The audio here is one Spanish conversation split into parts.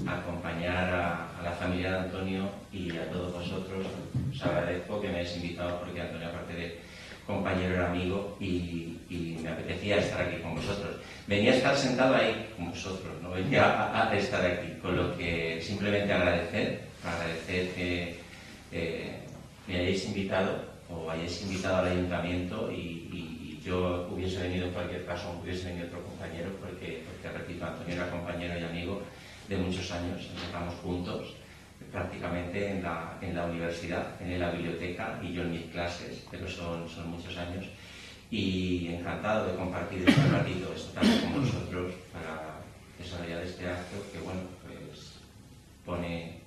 acompañar a la familia de Antonio y a todos vosotros. Os agradezco que me hayáis invitado porque Antonio, aparte de compañero, era amigo y me apetecía estar aquí con vosotros. Venía a estar sentado ahí con vosotros, no venía a estar aquí, con lo que simplemente agradecer que me hayáis invitado o hayáis invitado al ayuntamiento y yo hubiese venido en cualquier caso, hubiese venido otro compañero porque repito, Antonio era compañero y amigo de muchos años, empezamos juntos prácticamente en la universidad, en la biblioteca y yo en mis clases, pero son muchos años y encantado de compartir este ratito esta tarde con vosotros para desarrollar este acto que bueno, pues pone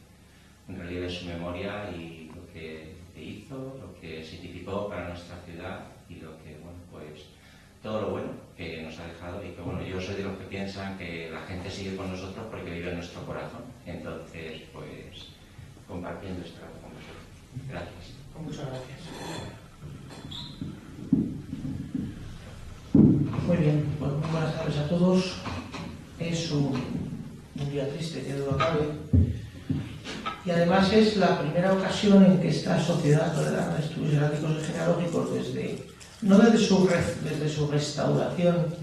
en relieve su memoria y lo que hizo, lo que significó para nuestra ciudad y lo que, bueno, pues todo lo bueno que nos ha dejado y que, bueno, yo soy de los que piensan que la gente sigue con nosotros porque vive en nuestro corazón. Entonces, pues, compartiendo este rato con vosotros. Gracias. Muchas gracias. Muy bien, pues muy buenas tardes a todos. Es un día triste, que duda cabe. Y además es la primera ocasión en que esta Sociedad Toledana de Estudios Heráldicos y Genealógicos, no desde su restauración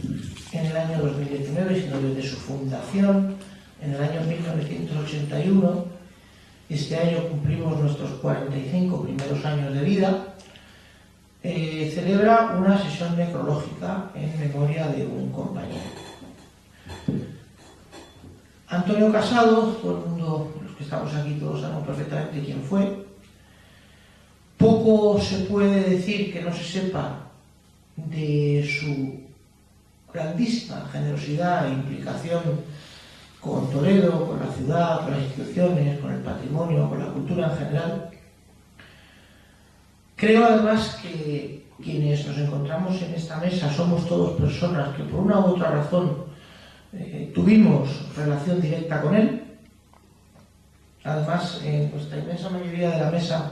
en el año 2019, sino desde su fundación en el año 1981, este año cumplimos nuestros 45 primeros años de vida, celebra una sesión necrológica en memoria de un compañero. Antonio Casado, todo el mundo, los que estamos aquí todos sabemos perfectamente quién fue. Poco se puede decir que no se sepa de su grandísima generosidad e implicación con Toledo, con la ciudad, con las instituciones, con el patrimonio, con la cultura en general. Creo además que quienes nos encontramos en esta mesa somos todos personas que por una u otra razón tuvimos relación directa con él. Además, en nuestra inmensa mayoría de la mesa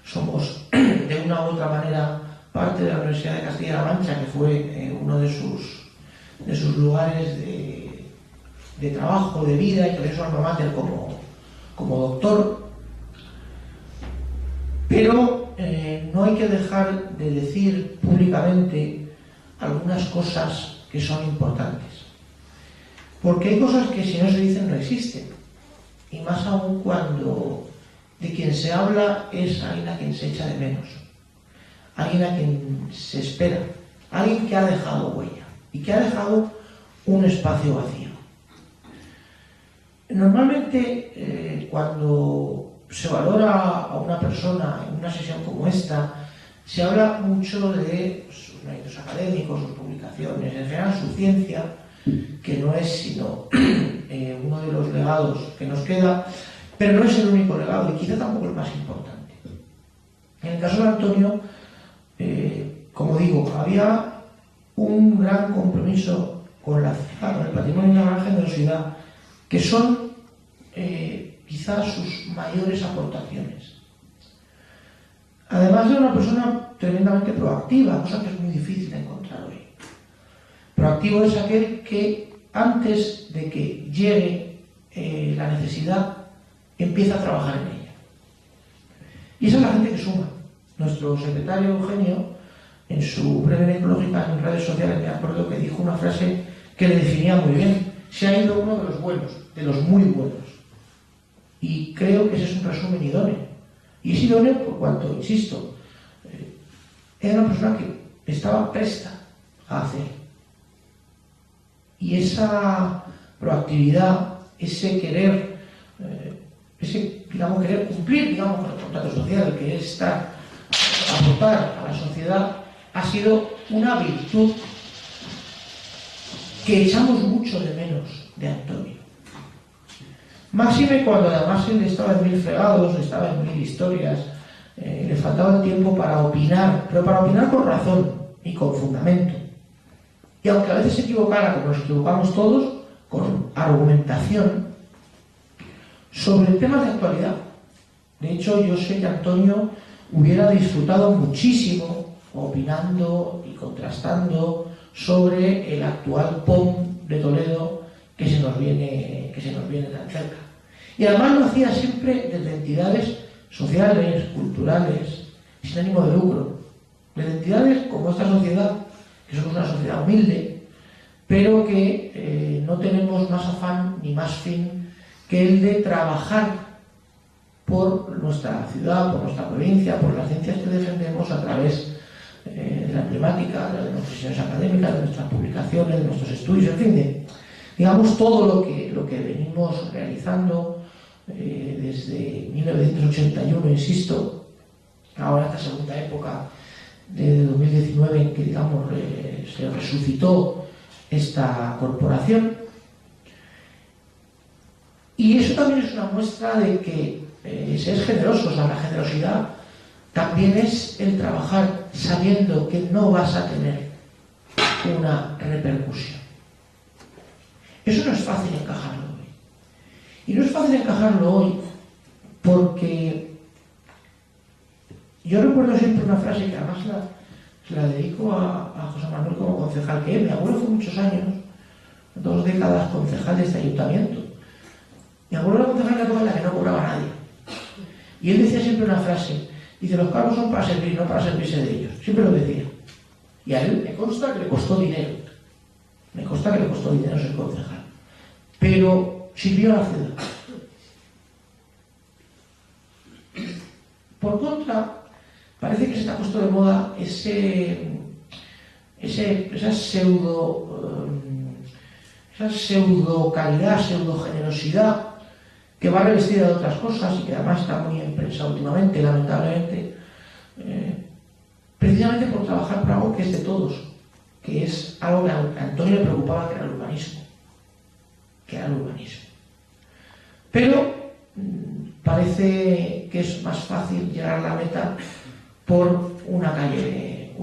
somos de una u otra manera parte de la Universidad de Castilla-La Mancha, que fue uno de sus lugares de trabajo, de vida, y que es su alma mater como doctor. Pero no hay que dejar de decir públicamente algunas cosas que son importantes. Porque hay cosas que si no se dicen no existen. Y más aún cuando de quien se habla es alguien a quien se echa de menos. Alguien a quien se espera. Alguien que ha dejado huella. Y que ha dejado un espacio vacío. Normalmente cuando se valora a una persona en una sesión como esta, se habla mucho de sus méritos académicos, sus publicaciones, en general su ciencia, que no es sino uno de los legados que nos queda, pero no es el único legado y quizá tampoco el más importante. En el caso de Antonio, como digo, había un gran compromiso con la ciudad, con el patrimonio y una gran generosidad, que son quizás sus mayores aportaciones. Además de una persona tremendamente proactiva, cosa que es muy difícil de encontrar hoy. Proactivo es aquel que antes de que llegue la necesidad empieza a trabajar en ella. Y esa es la gente que suma. Nuestro secretario Eugenio, en su breve necrológica en redes sociales, me acuerdo que dijo una frase que le definía muy bien. Se ha ido uno de los buenos, de los muy buenos. Y creo que ese es un resumen idóneo. Y es idóneo por cuanto, insisto, era una persona que estaba presta a hacer. Y esa proactividad, ese querer, querer cumplir, con el contrato social, que es aportar a la sociedad, ha sido una virtud que echamos mucho de menos de Antonio. Máxime cuando además él estaba en mil fregados, estaba en mil historias, le faltaba el tiempo para opinar, pero para opinar con razón y con fundamento. Y aunque a veces se equivocara, como nos equivocamos todos, con argumentación sobre temas de actualidad. De hecho, yo sé que Antonio hubiera disfrutado muchísimo opinando y contrastando sobre el actual POM de Toledo que se nos viene tan cerca. Y además lo hacía siempre desde entidades sociales, culturales, sin ánimo de lucro. Desde entidades como esta sociedad, que somos una sociedad humilde, pero que no tenemos más afán ni más fin que el de trabajar por nuestra ciudad, por nuestra provincia, por las ciencias que defendemos a través de la emblemática, de nuestras sesiones académicas, de nuestras publicaciones, de nuestros estudios, en fin, de, digamos, todo lo que venimos realizando desde 1981, insisto, ahora esta segunda época de 2019 en que, digamos, se resucitó esta corporación. Y eso también es una muestra de que se es generoso, o sea, la generosidad también es el trabajar sabiendo que no vas a tener una repercusión. Eso no es fácil encajarlo hoy. Y no es fácil encajarlo hoy porque yo recuerdo siempre una frase que además se la dedico a José Manuel como concejal que es. Mi abuelo fue muchos años, 2 décadas, concejal de este ayuntamiento. Mi abuelo era concejal de la época en la que no cobraba a nadie. Y él decía siempre una frase, dice, los cargos son para servir, no para servirse de ellos. Siempre lo decía. Y a él me consta que le costó dinero. Me consta que le costó dinero ser concejal. Pero sirvió a la ciudad. Por contra, parece que se está puesto de moda esa pseudo caridad, pseudo generosidad que va revestida de otras cosas y que además está muy en prensa últimamente, lamentablemente, precisamente por trabajar por algo que es de todos, que es algo que a Antonio le preocupaba, que era el urbanismo. Pero parece que es más fácil llegar a la meta por una calle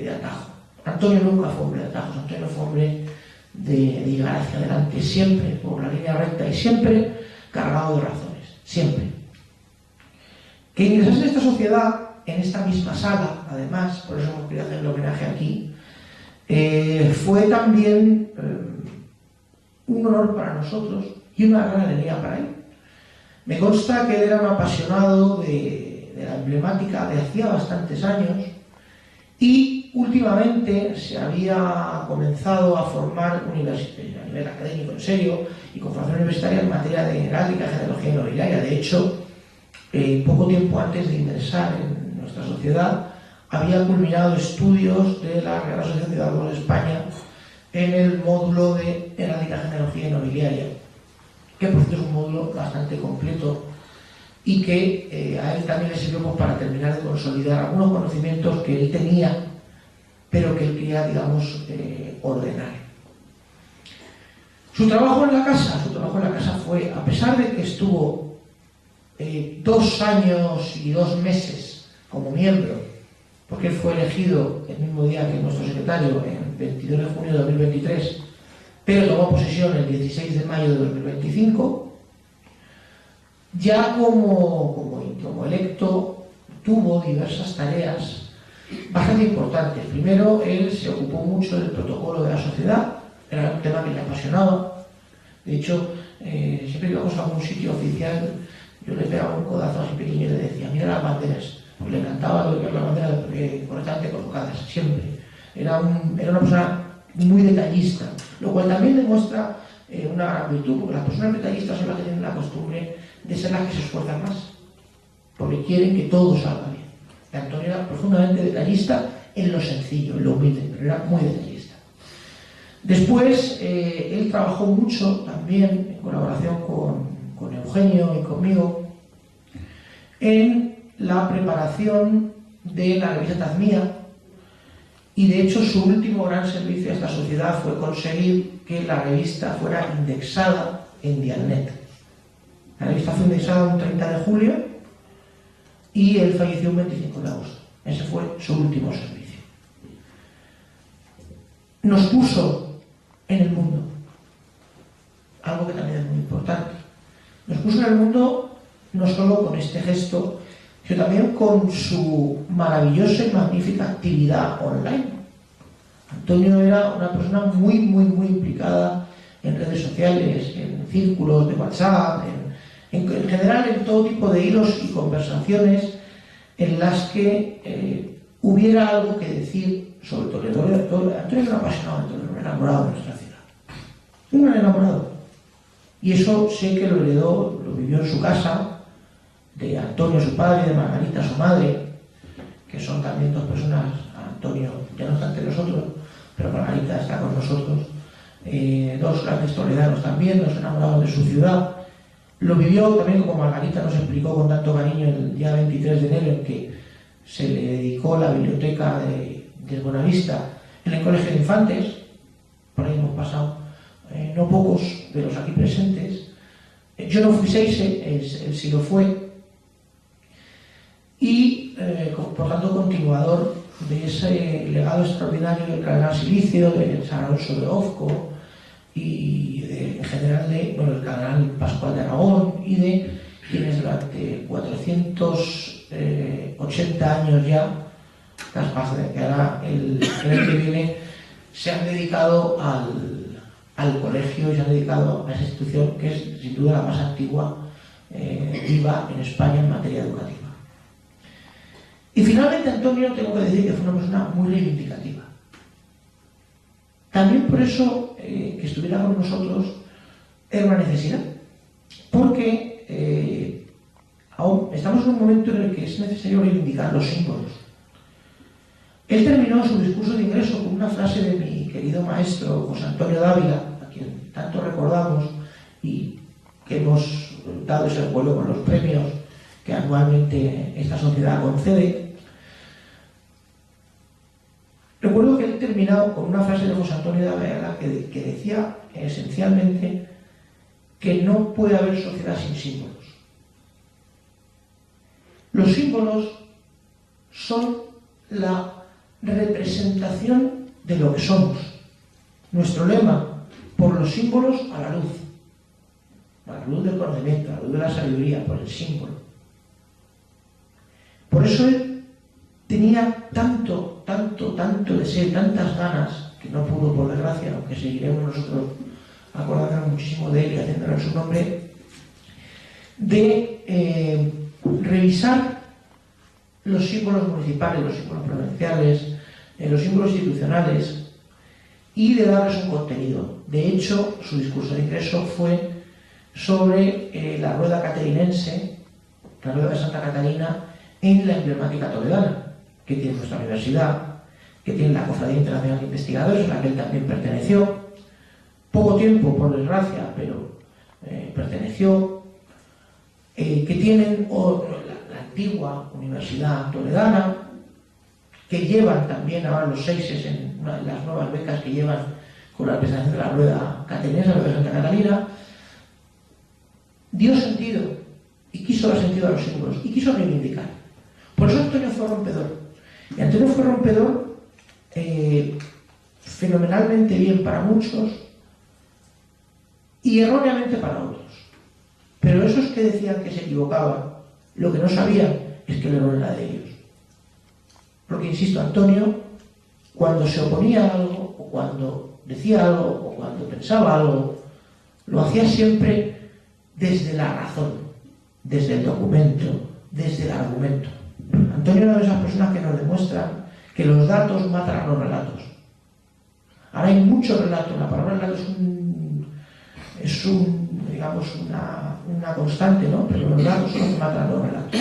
de atajo. Antonio nunca fue hombre de atajos, Antonio fue hombre de llegar hacia adelante, siempre por la línea recta y siempre cargado de razones, siempre. Que ingresase en esta sociedad, en esta misma sala, además, por eso hemos querido hacer el homenaje aquí, fue también un honor para nosotros y una gran alegría para él. Me consta que él era un apasionado de la emblemática de hacía bastantes años y últimamente se había comenzado a formar a nivel académico en serio y con formación universitaria en materia de heráldica, genealogía inmobiliaria. De hecho, poco tiempo antes de ingresar en nuestra sociedad, había culminado estudios de la Real Asociación de Ciudadanos de España en el módulo de heráldica, genealogía inmobiliaria, que por cierto es un módulo bastante completo y que a él también le sirvió para terminar de consolidar algunos conocimientos que él tenía, pero que él quería, digamos, ordenar. Su trabajo en la casa fue, a pesar de que estuvo 2 años y 2 meses como miembro, porque él fue elegido el mismo día que nuestro secretario, el 22 de junio de 2023, pero tomó posesión el 16 de mayo de 2025, ya como electo tuvo diversas tareas bastante importantes. Primero, él se ocupó mucho del protocolo de la sociedad, era un tema que le apasionaba. De hecho, siempre que íbamos a algún sitio oficial, yo le pegaba un codazo así pequeño y le decía, mira las banderas, porque le encantaba lo de ver las banderas correctamente colocadas, siempre. Era una persona muy detallista, lo cual también demuestra una gran virtud, porque las personas detallistas son las que tienen la costumbre de ser las que se esfuerzan más, porque quieren que todo salga bien. Y Antonio era profundamente detallista en lo sencillo, en lo humilde, pero era muy detallista. Después, él trabajó mucho también en colaboración con Eugenio y conmigo en la preparación de la revista Tazmía, y de hecho su último gran servicio a esta sociedad fue conseguir que la revista fuera indexada en Dialnet. La revista fue indexada un 30 de julio y él falleció un 25 de agosto. Ese fue su último servicio. Nos puso en el mundo, algo que también es muy importante. Nos puso en el mundo no solo con este gesto, sino también con su maravillosa y magnífica actividad online. Antonio era una persona muy implicada en redes sociales, en círculos de WhatsApp, en general en todo tipo de hilos y conversaciones en las que hubiera algo que decir sobre Toledo. Antonio era un apasionado de Toledo, un enamorado de nuestra ciudad. Un enamorado. Y eso sé que lo heredó, lo vivió en su casa, de Antonio su padre y de Margarita su madre, que son también dos personas. Antonio ya no está entre nosotros, pero Margarita está con nosotros. Dos grandes toledanos también, dos enamorados de su ciudad. Lo vivió también, como Margarita nos explicó con tanto cariño, el día 23 de enero, en que se le dedicó la biblioteca de Buenavista en el Colegio de Infantes. Por ahí hemos pasado no pocos de los aquí presentes. Yo no fui Seise, él sí lo fue. Y, por tanto, continuador de ese legado extraordinario del cardenal Silicio, de San Alonso de Ofco y en general del cardenal Pascual de Aragón y de quienes durante 480 años ya, más de que ahora el que viene, se han dedicado al colegio y se han dedicado a esa institución que es sin duda la más antigua viva en España en materia educativa. Y finalmente Antonio, tengo que decir que fue una persona muy reivindicativa. También por eso que estuviera con nosotros era una necesidad, porque aún estamos en un momento en el que es necesario reivindicar los símbolos. Él terminó su discurso de ingreso con una frase de mi querido maestro José Antonio Dávila, a quien tanto recordamos y que hemos dado ese recuerdo con los premios que anualmente esta sociedad concede. Recuerdo que él terminó con una frase de José Antonio Dávila que decía esencialmente que no puede haber sociedad sin símbolos. Los símbolos son la representación de lo que somos. Nuestro lema, por los símbolos a la luz del conocimiento, a la luz de la sabiduría, por el símbolo. Por eso él tenía tanto deseo, tantas ganas, que no pudo por desgracia, aunque seguiremos nosotros acordándonos muchísimo de él y haciéndolo en su nombre, de revisar los símbolos municipales, los símbolos provinciales, los símbolos institucionales y de darles un contenido. De hecho, su discurso de ingreso fue sobre la rueda caterinense, la rueda de Santa Catalina, en la emblemática toledana, que tiene nuestra universidad, que tiene la Cofradía Internacional de Investigadores, a la que él también perteneció. Poco tiempo, por desgracia, pero perteneció. Que tienen la antigua Universidad Toledana, que llevan también ahora los seises en una de las nuevas becas que llevan con la presentación de la rueda caterinense, la rueda de Santa Catalina. Dio sentido y quiso dar sentido a los símbolos y quiso reivindicar. Por eso Antonio fue rompedor. Y Antonio fue rompedor fenomenalmente bien para muchos y erróneamente para otros. Pero esos que decían que se equivocaban, lo que no sabían es que el error era de ellos. Porque, insisto, Antonio, cuando se oponía a algo, o cuando decía algo, o cuando pensaba algo, lo hacía siempre desde la razón, desde el documento, desde el argumento. Antonio era de esas personas que nos demuestran que los datos matan a los relatos. Ahora hay muchos relatos, la palabra relato es digamos, una constante, ¿no? Pero los datos son los que matan a los relatos.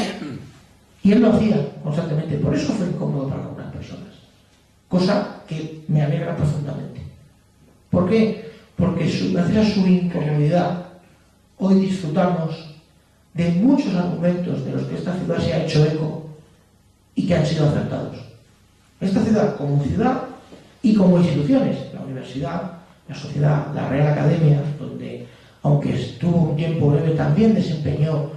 Y él lo hacía constantemente, por eso fue incómodo para algunas personas. Cosa que me alegra profundamente. ¿Por qué? Porque gracias a su incomodidad, hoy disfrutamos de muchos argumentos de los que esta ciudad se ha hecho eco y que han sido acertados. Esta ciudad como ciudad y como instituciones, la universidad, la sociedad, la Real Academia, donde, aunque estuvo un tiempo breve, también desempeñó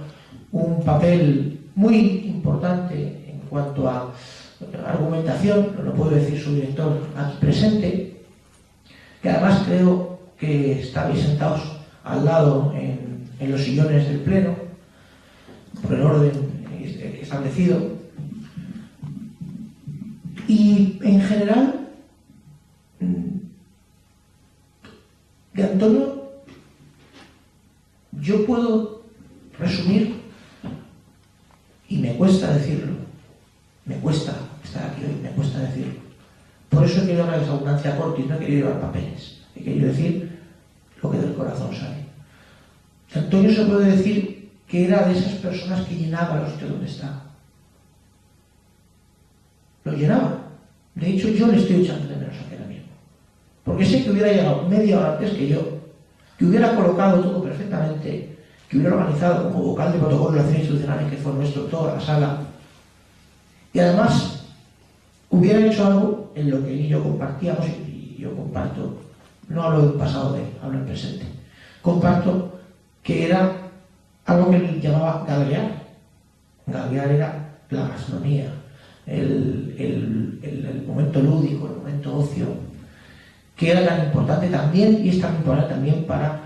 un papel muy importante en cuanto a argumentación, lo puede decir su director aquí presente, que además creo que estabais sentados al lado en los sillones del Pleno, por el orden establecido. Y en general, de Antonio, yo puedo resumir Y me cuesta decirlo, me cuesta estar aquí hoy, me cuesta decirlo. Por eso he querido hablar de abundancia cortis, no he querido llevar papeles, he querido decir lo que del corazón sale. Antonio se puede decir que era de esas personas que llenaba los sitios donde está. Lo llenaba. De hecho, yo le estoy echando de menos a aquel amigo. Porque sé que hubiera llegado media hora antes que yo, que hubiera colocado todo perfectamente, que hubiera organizado como vocal de protocolo de relaciones institucionales, que fue nuestro, toda la sala. Y además, hubiera hecho algo en lo que él y yo compartíamos, y yo comparto, no hablo del pasado de él, hablo del presente. Comparto que era algo que él llamaba galguear. Galguear era la gastronomía, el momento lúdico, el momento ocio, que era tan importante también, y es tan importante también para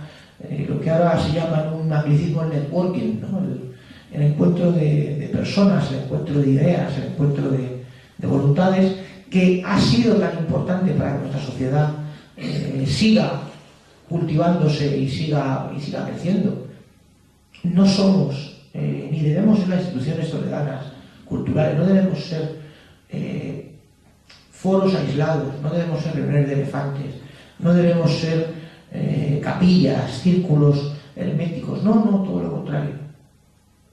lo que ahora se llama en un anglicismo el networking, ¿no? El encuentro de personas, el encuentro de ideas, el encuentro de voluntades, que ha sido tan importante para que nuestra sociedad siga cultivándose y siga creciendo. No somos, ni debemos ser las instituciones toledanas, culturales, no debemos ser foros aislados, no debemos ser reuniones de elefantes, no debemos ser capillas, círculos herméticos, no, todo lo contrario.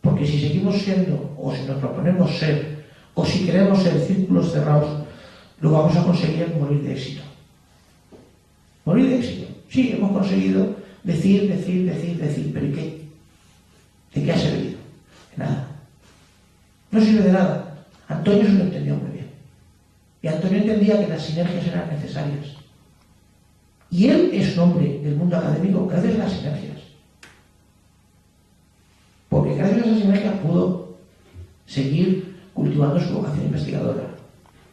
Porque si seguimos siendo, o si nos proponemos ser, o si queremos ser círculos cerrados, lo vamos a conseguir morir de éxito. Morir de éxito. Sí, hemos conseguido decir, pero ¿y qué? ¿De qué ha servido? De nada. No sirve de nada. Antonio se lo entendió muy bien. Y Antonio entendía que las sinergias eran necesarias. Y él es un hombre del mundo académico gracias a las sinergias. Porque gracias a esas sinergias pudo seguir cultivando su vocación investigadora.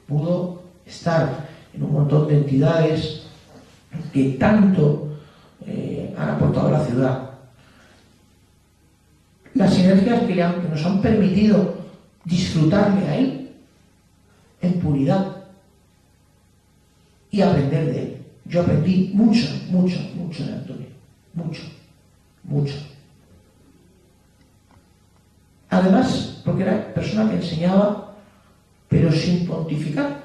Pudo estar en un montón de entidades que tanto han aportado a la ciudad. Las sinergias que nos han permitido disfrutarle a él en puridad y aprender de él. Yo aprendí mucho de Antonio. Mucho. Además, porque era persona que enseñaba, pero sin pontificar.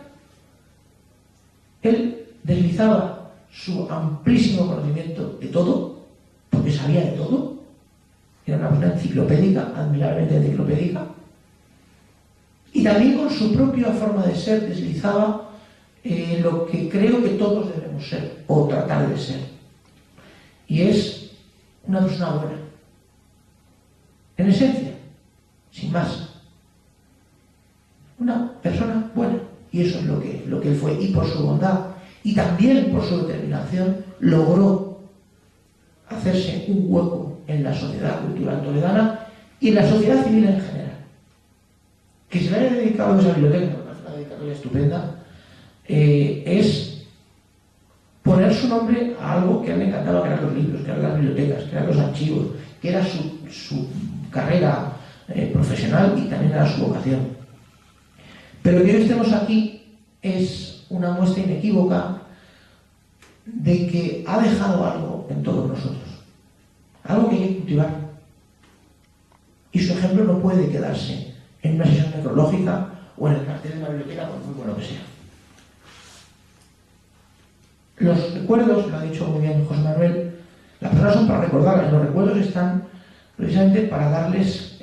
Él deslizaba su amplísimo conocimiento de todo, porque sabía de todo. Era una persona enciclopédica, admirablemente enciclopédica. Y también con su propia forma de ser deslizaba lo que creo que todos debemos ser, o tratar de ser. Y es una persona buena. En esencia, sin más. Una persona buena. Y eso es lo que él fue. Y por su bondad, y también por su determinación, logró hacerse un hueco en la sociedad cultural toledana y en la sociedad civil en general. Que se le haya dedicado a esa biblioteca, es una dedicatoria estupenda, es poner su nombre a algo que a él le encantaba, que eran los libros, que eran las bibliotecas, que eran los archivos, que era su carrera profesional y también era su vocación. Pero que hoy estemos aquí es una muestra inequívoca de que ha dejado algo en todos nosotros, algo que hay que cultivar. Y su ejemplo no puede quedarse en una sesión necrológica o en el cartel de una biblioteca, por muy bueno que sea. Los recuerdos, lo ha dicho muy bien José Manuel, las personas son para recordarlas, los recuerdos están precisamente para darles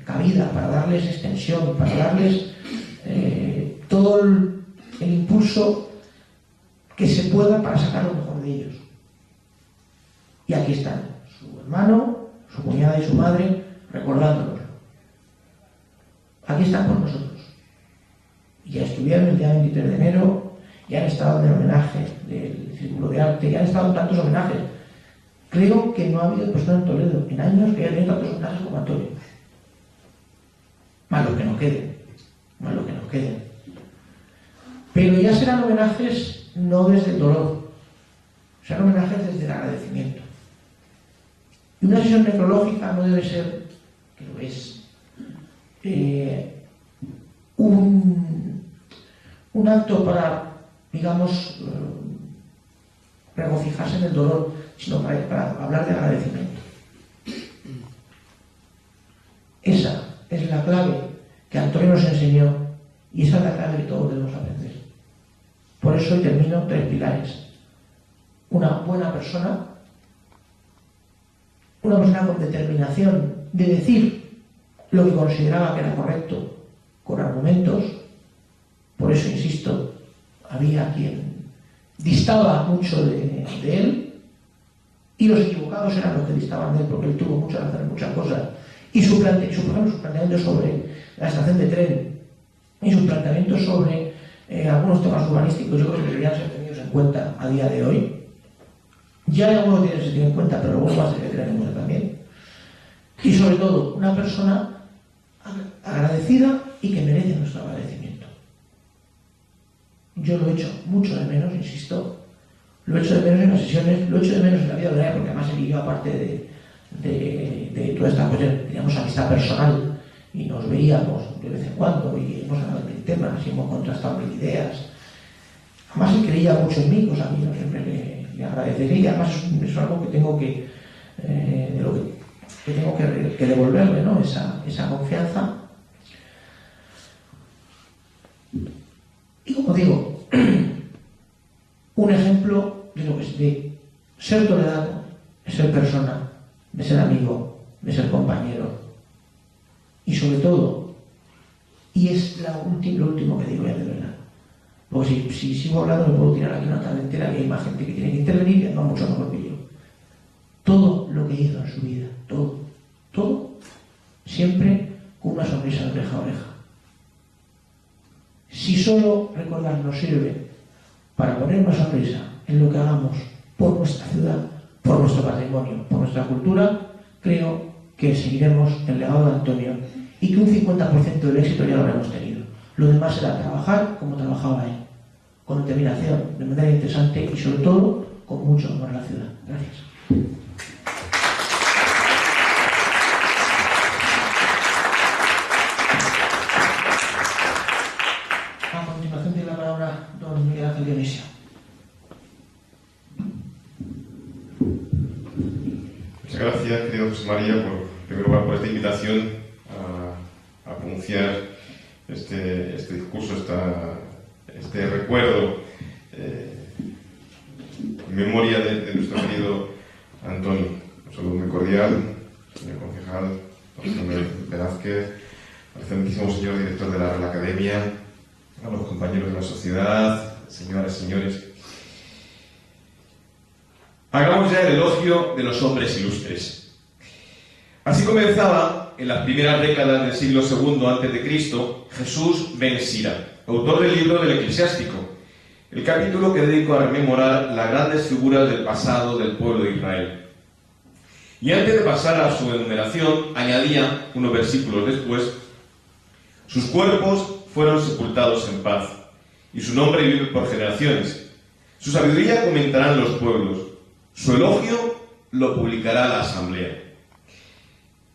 cabida, para darles extensión, para darles todo el impulso que se pueda para sacar lo mejor de ellos. Y aquí están su hermano, su cuñada y su madre recordándonos. Aquí están con nosotros. Y ya estuvieron el día 23 de enero, ya han estado en el homenaje del Círculo de Arte, ya han estado en tantos homenajes. Creo que no ha habido persona en Toledo en años que haya tenido tantos homenajes como Antonio. Más lo que nos queden. Pero ya serán homenajes no desde el dolor, serán homenajes desde el agradecimiento. Y una sesión necrológica no debe ser, que lo es, un acto para, digamos, regocijarse en el dolor, sino para hablar de agradecimiento. Esa es la clave que Antonio nos enseñó y esa es la clave que todos debemos aprender. Por eso hoy termino 3 pilares. Una buena persona, una persona con determinación de decir lo que consideraba que era correcto, con argumentos. Por eso, insisto, había quien distaba mucho de él, y los equivocados eran los que distaban de él, porque él tuvo mucha razón en muchas cosas. Y por ejemplo, su planteamiento sobre la estación de tren y sus planteamientos sobre algunos temas urbanísticos, yo creo que deberían ser tenidos en cuenta a día de hoy. Ya hay algunos que se tienen en cuenta, pero luego más se tener en cuenta también. Y sobre todo, una persona agradecida y que merece nuestro agradecimiento. Yo lo he hecho mucho de menos, insisto. Lo he hecho de menos en las sesiones, lo he hecho de menos en la vida ordinaria, porque además él y yo, aparte de toda esta cuestión, teníamos amistad personal y nos veíamos de vez en cuando y hemos hablado de temas y hemos contrastado mil ideas. Además él creía mucho en mí, cosa que yo siempre le agradecería, y además es algo que tengo que tengo que devolverle, ¿no? Esa confianza. Y como digo, un ejemplo de lo que es de ser tolerado, de ser persona, de ser amigo, de ser compañero. Y sobre todo, y es lo último que digo ya de verdad, porque si sigo hablando me puedo tirar aquí una tarde entera y hay más gente que tiene que intervenir y no mucho mejor que yo. Todo lo que hizo en su vida, todo, siempre con una sonrisa de oreja a oreja. Si solo recordar nos sirve para poner una sonrisa en lo que hagamos por nuestra ciudad, por nuestro patrimonio, por nuestra cultura, creo que seguiremos el legado de Antonio y que un 50% del éxito ya lo habremos tenido. Lo demás será trabajar como trabajaba él, con determinación, de manera interesante y sobre todo con mucho amor a la ciudad. Gracias. A continuación tiene la palabra don Miguel Ángel Dionisio. Muchas gracias, querido José María, en primer lugar por esta invitación a pronunciar este discurso, este recuerdo en memoria de nuestro querido Antonio. Un saludo muy cordial, señor concejal, don Samuel Velázquez, al excelentísimo señor director de la Real Academia, a los compañeros de la sociedad, señoras y señores. Hagamos ya el elogio de los hombres ilustres. Así comenzaba, en las primeras décadas del siglo II a.C., Jesús ben Sira, autor del libro del Eclesiástico, el capítulo que dedico a rememorar las grandes figuras del pasado del pueblo de Israel. Y antes de pasar a su enumeración, añadía, unos versículos después, sus cuerpos fueron sepultados en paz, y su nombre vive por generaciones. Su sabiduría comentarán los pueblos, su elogio lo publicará la asamblea.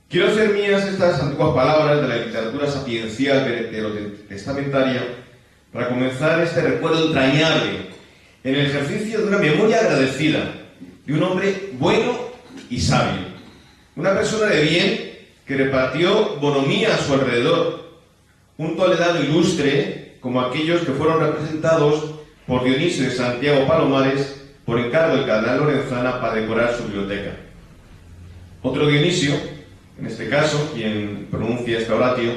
Quiero hacer mías estas antiguas palabras de la literatura sapiencial veterotestamentaria para comenzar este recuerdo entrañable en el ejercicio de una memoria agradecida de un hombre bueno y sabio, una persona de bien que repartió bonomía a su alrededor, un toledano ilustre como aquellos que fueron representados por Dionisio de Santiago Palomares por encargo del cardenal Lorenzana para decorar su biblioteca. Otro Dionisio, en este caso, quien pronuncia este oratio,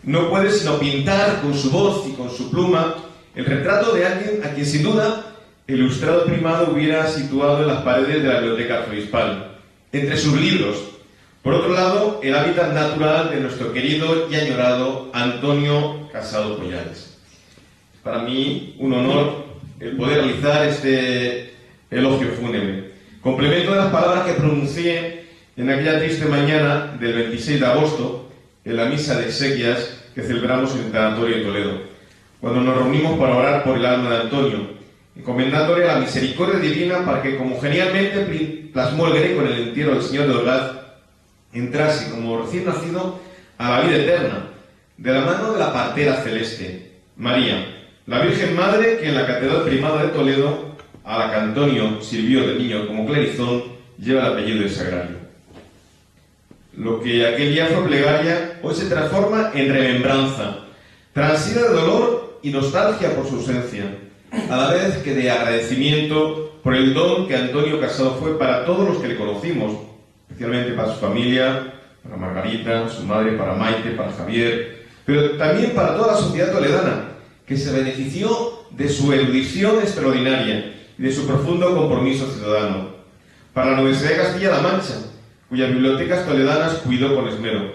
no puede sino pintar con su voz y con su pluma el retrato de alguien a quien sin duda el ilustrado primado hubiera situado en las paredes de la biblioteca arzobispal, entre sus libros. Por otro lado, el hábitat natural de nuestro querido y añorado Antonio Casado Collares. Para mí, un honor el poder realizar este elogio fúnebre. Complemento de las palabras que pronuncié en aquella triste mañana del 26 de agosto, en la misa de exequias que celebramos en el Tanatorio de Toledo, cuando nos reunimos para orar por el alma de Antonio, encomendándole la misericordia divina para que, como genialmente plasmó el Greco en el entierro del Señor de Orgaz, entrase como recién nacido a la vida eterna, de la mano de la partera celeste, María, la Virgen Madre que en la Catedral Primada de Toledo, a la que Antonio sirvió de niño como clerizón, lleva el apellido de Sagrario. Lo que aquel día fue plegaria, hoy se transforma en remembranza, transida de dolor y nostalgia por su ausencia, a la vez que de agradecimiento por el don que Antonio Casado fue para todos los que le conocimos, especialmente para su familia, para Margarita, su madre, para Maite, para Javier, pero también para toda la sociedad toledana, que se benefició de su erudición extraordinaria y de su profundo compromiso ciudadano. Para la Universidad de Castilla-La Mancha, cuyas bibliotecas toledanas cuidó con esmero.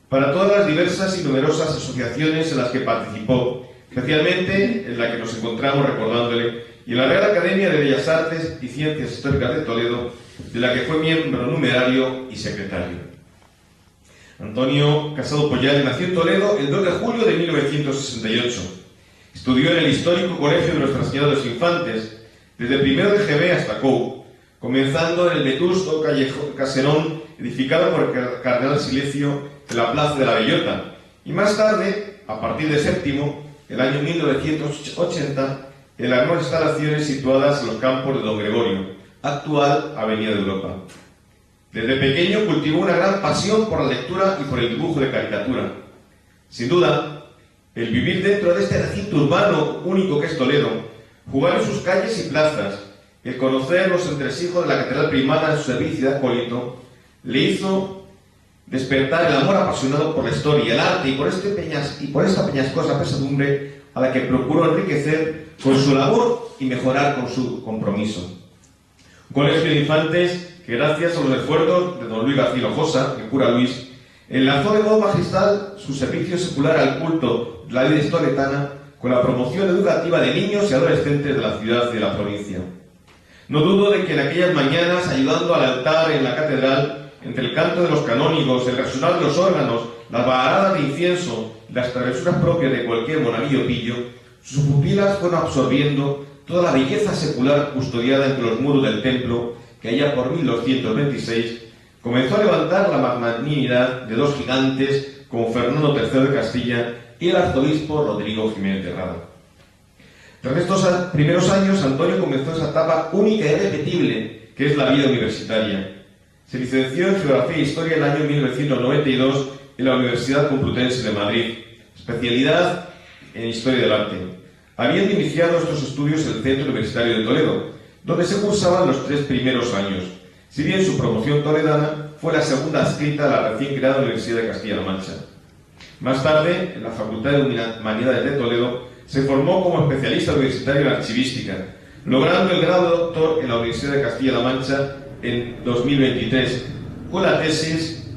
Para todas las diversas y numerosas asociaciones en las que participó, especialmente en la que nos encontramos recordándole, y en la Real Academia de Bellas Artes y Ciencias Históricas de Toledo, de la que fue miembro numerario y secretario. Antonio Casado Pollal nació en Toledo el 2 de julio de 1968. Estudió en el histórico Colegio de Nuestra Señora de los Infantes, desde primero de GB hasta COU, comenzando en el vetusto caserón edificado por el cardenal Silecio en la Plaza de la Bellota, y más tarde, a partir de séptimo, el año 1980, en las nuevas instalaciones situadas en los campos de Don Gregorio, actual Avenida de Europa. Desde pequeño cultivó una gran pasión por la lectura y por el dibujo de caricatura. Sin duda, el vivir dentro de este recinto urbano único que es Toledo, jugar en sus calles y plazas, el conocer los entresijos de la Catedral Primada en su servicio de acólito, le hizo despertar el amor apasionado por la historia, el arte y por esta peñascosa pesadumbre a la que procuró enriquecer con su labor y mejorar con su compromiso. Un colegio de infantes que, gracias a los esfuerzos de don Luis García Hinojosa, el cura Luis, enlazó de modo magistral su servicio secular al culto de la vida estoletana con la promoción educativa de niños y adolescentes de la ciudad y de la provincia. No dudo de que en aquellas mañanas, ayudando al altar en la catedral, entre el canto de los canónigos, el resonar de los órganos, las varadas de incienso, las travesuras propias de cualquier monaguillo pillo, sus pupilas fueron absorbiendo toda la belleza secular custodiada entre los muros del templo, que allá por 1226 comenzó a levantar la magnanimidad de dos gigantes como Fernando III de Castilla y el arzobispo Rodrigo Jiménez de Rada. Tras estos primeros años, Antonio comenzó esa etapa única y irrepetible, que es la vida universitaria. Se licenció en Geografía e Historia en el año 1992 en la Universidad Complutense de Madrid, especialidad en Historia del Arte. Habiendo iniciado estos estudios en el Centro Universitario de Toledo, donde se cursaban los 3 primeros años, si bien su promoción toledana fue la segunda adscrita a la recién creada Universidad de Castilla-La Mancha. Más tarde, en la Facultad de Humanidades de Toledo, se formó como especialista universitario en archivística, logrando el grado de doctor en la Universidad de Castilla-La Mancha en 2023, con la tesis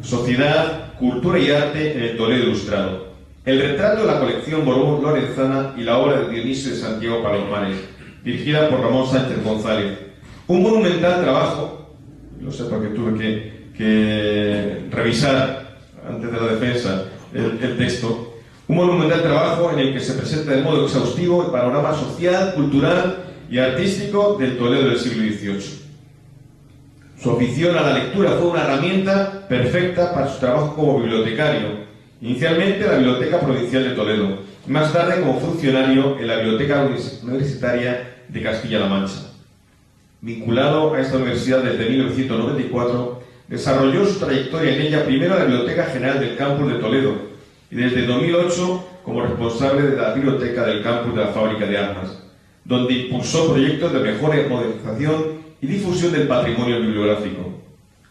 Sociedad, Cultura y Arte en el Toledo Ilustrado, el retrato de la colección Borbón Lorenzana y la obra de Dionisio de Santiago Palomares, dirigida por Ramón Sánchez González. Un monumental trabajo, lo sé porque tuve que revisar antes de la defensa el texto, un monumental trabajo en el que se presenta de modo exhaustivo el panorama social, cultural y artístico del Toledo del siglo XVIII. Su afición a la lectura fue una herramienta perfecta para su trabajo como bibliotecario, inicialmente en la Biblioteca Provincial de Toledo, y más tarde como funcionario en la Biblioteca Universitaria de Castilla-La Mancha. Vinculado a esta universidad desde 1994, desarrolló su trayectoria en ella primero en la Biblioteca General del Campus de Toledo y desde 2008 como responsable de la Biblioteca del Campus de la Fábrica de Armas, donde impulsó proyectos de mejora y modernización y difusión del patrimonio bibliográfico.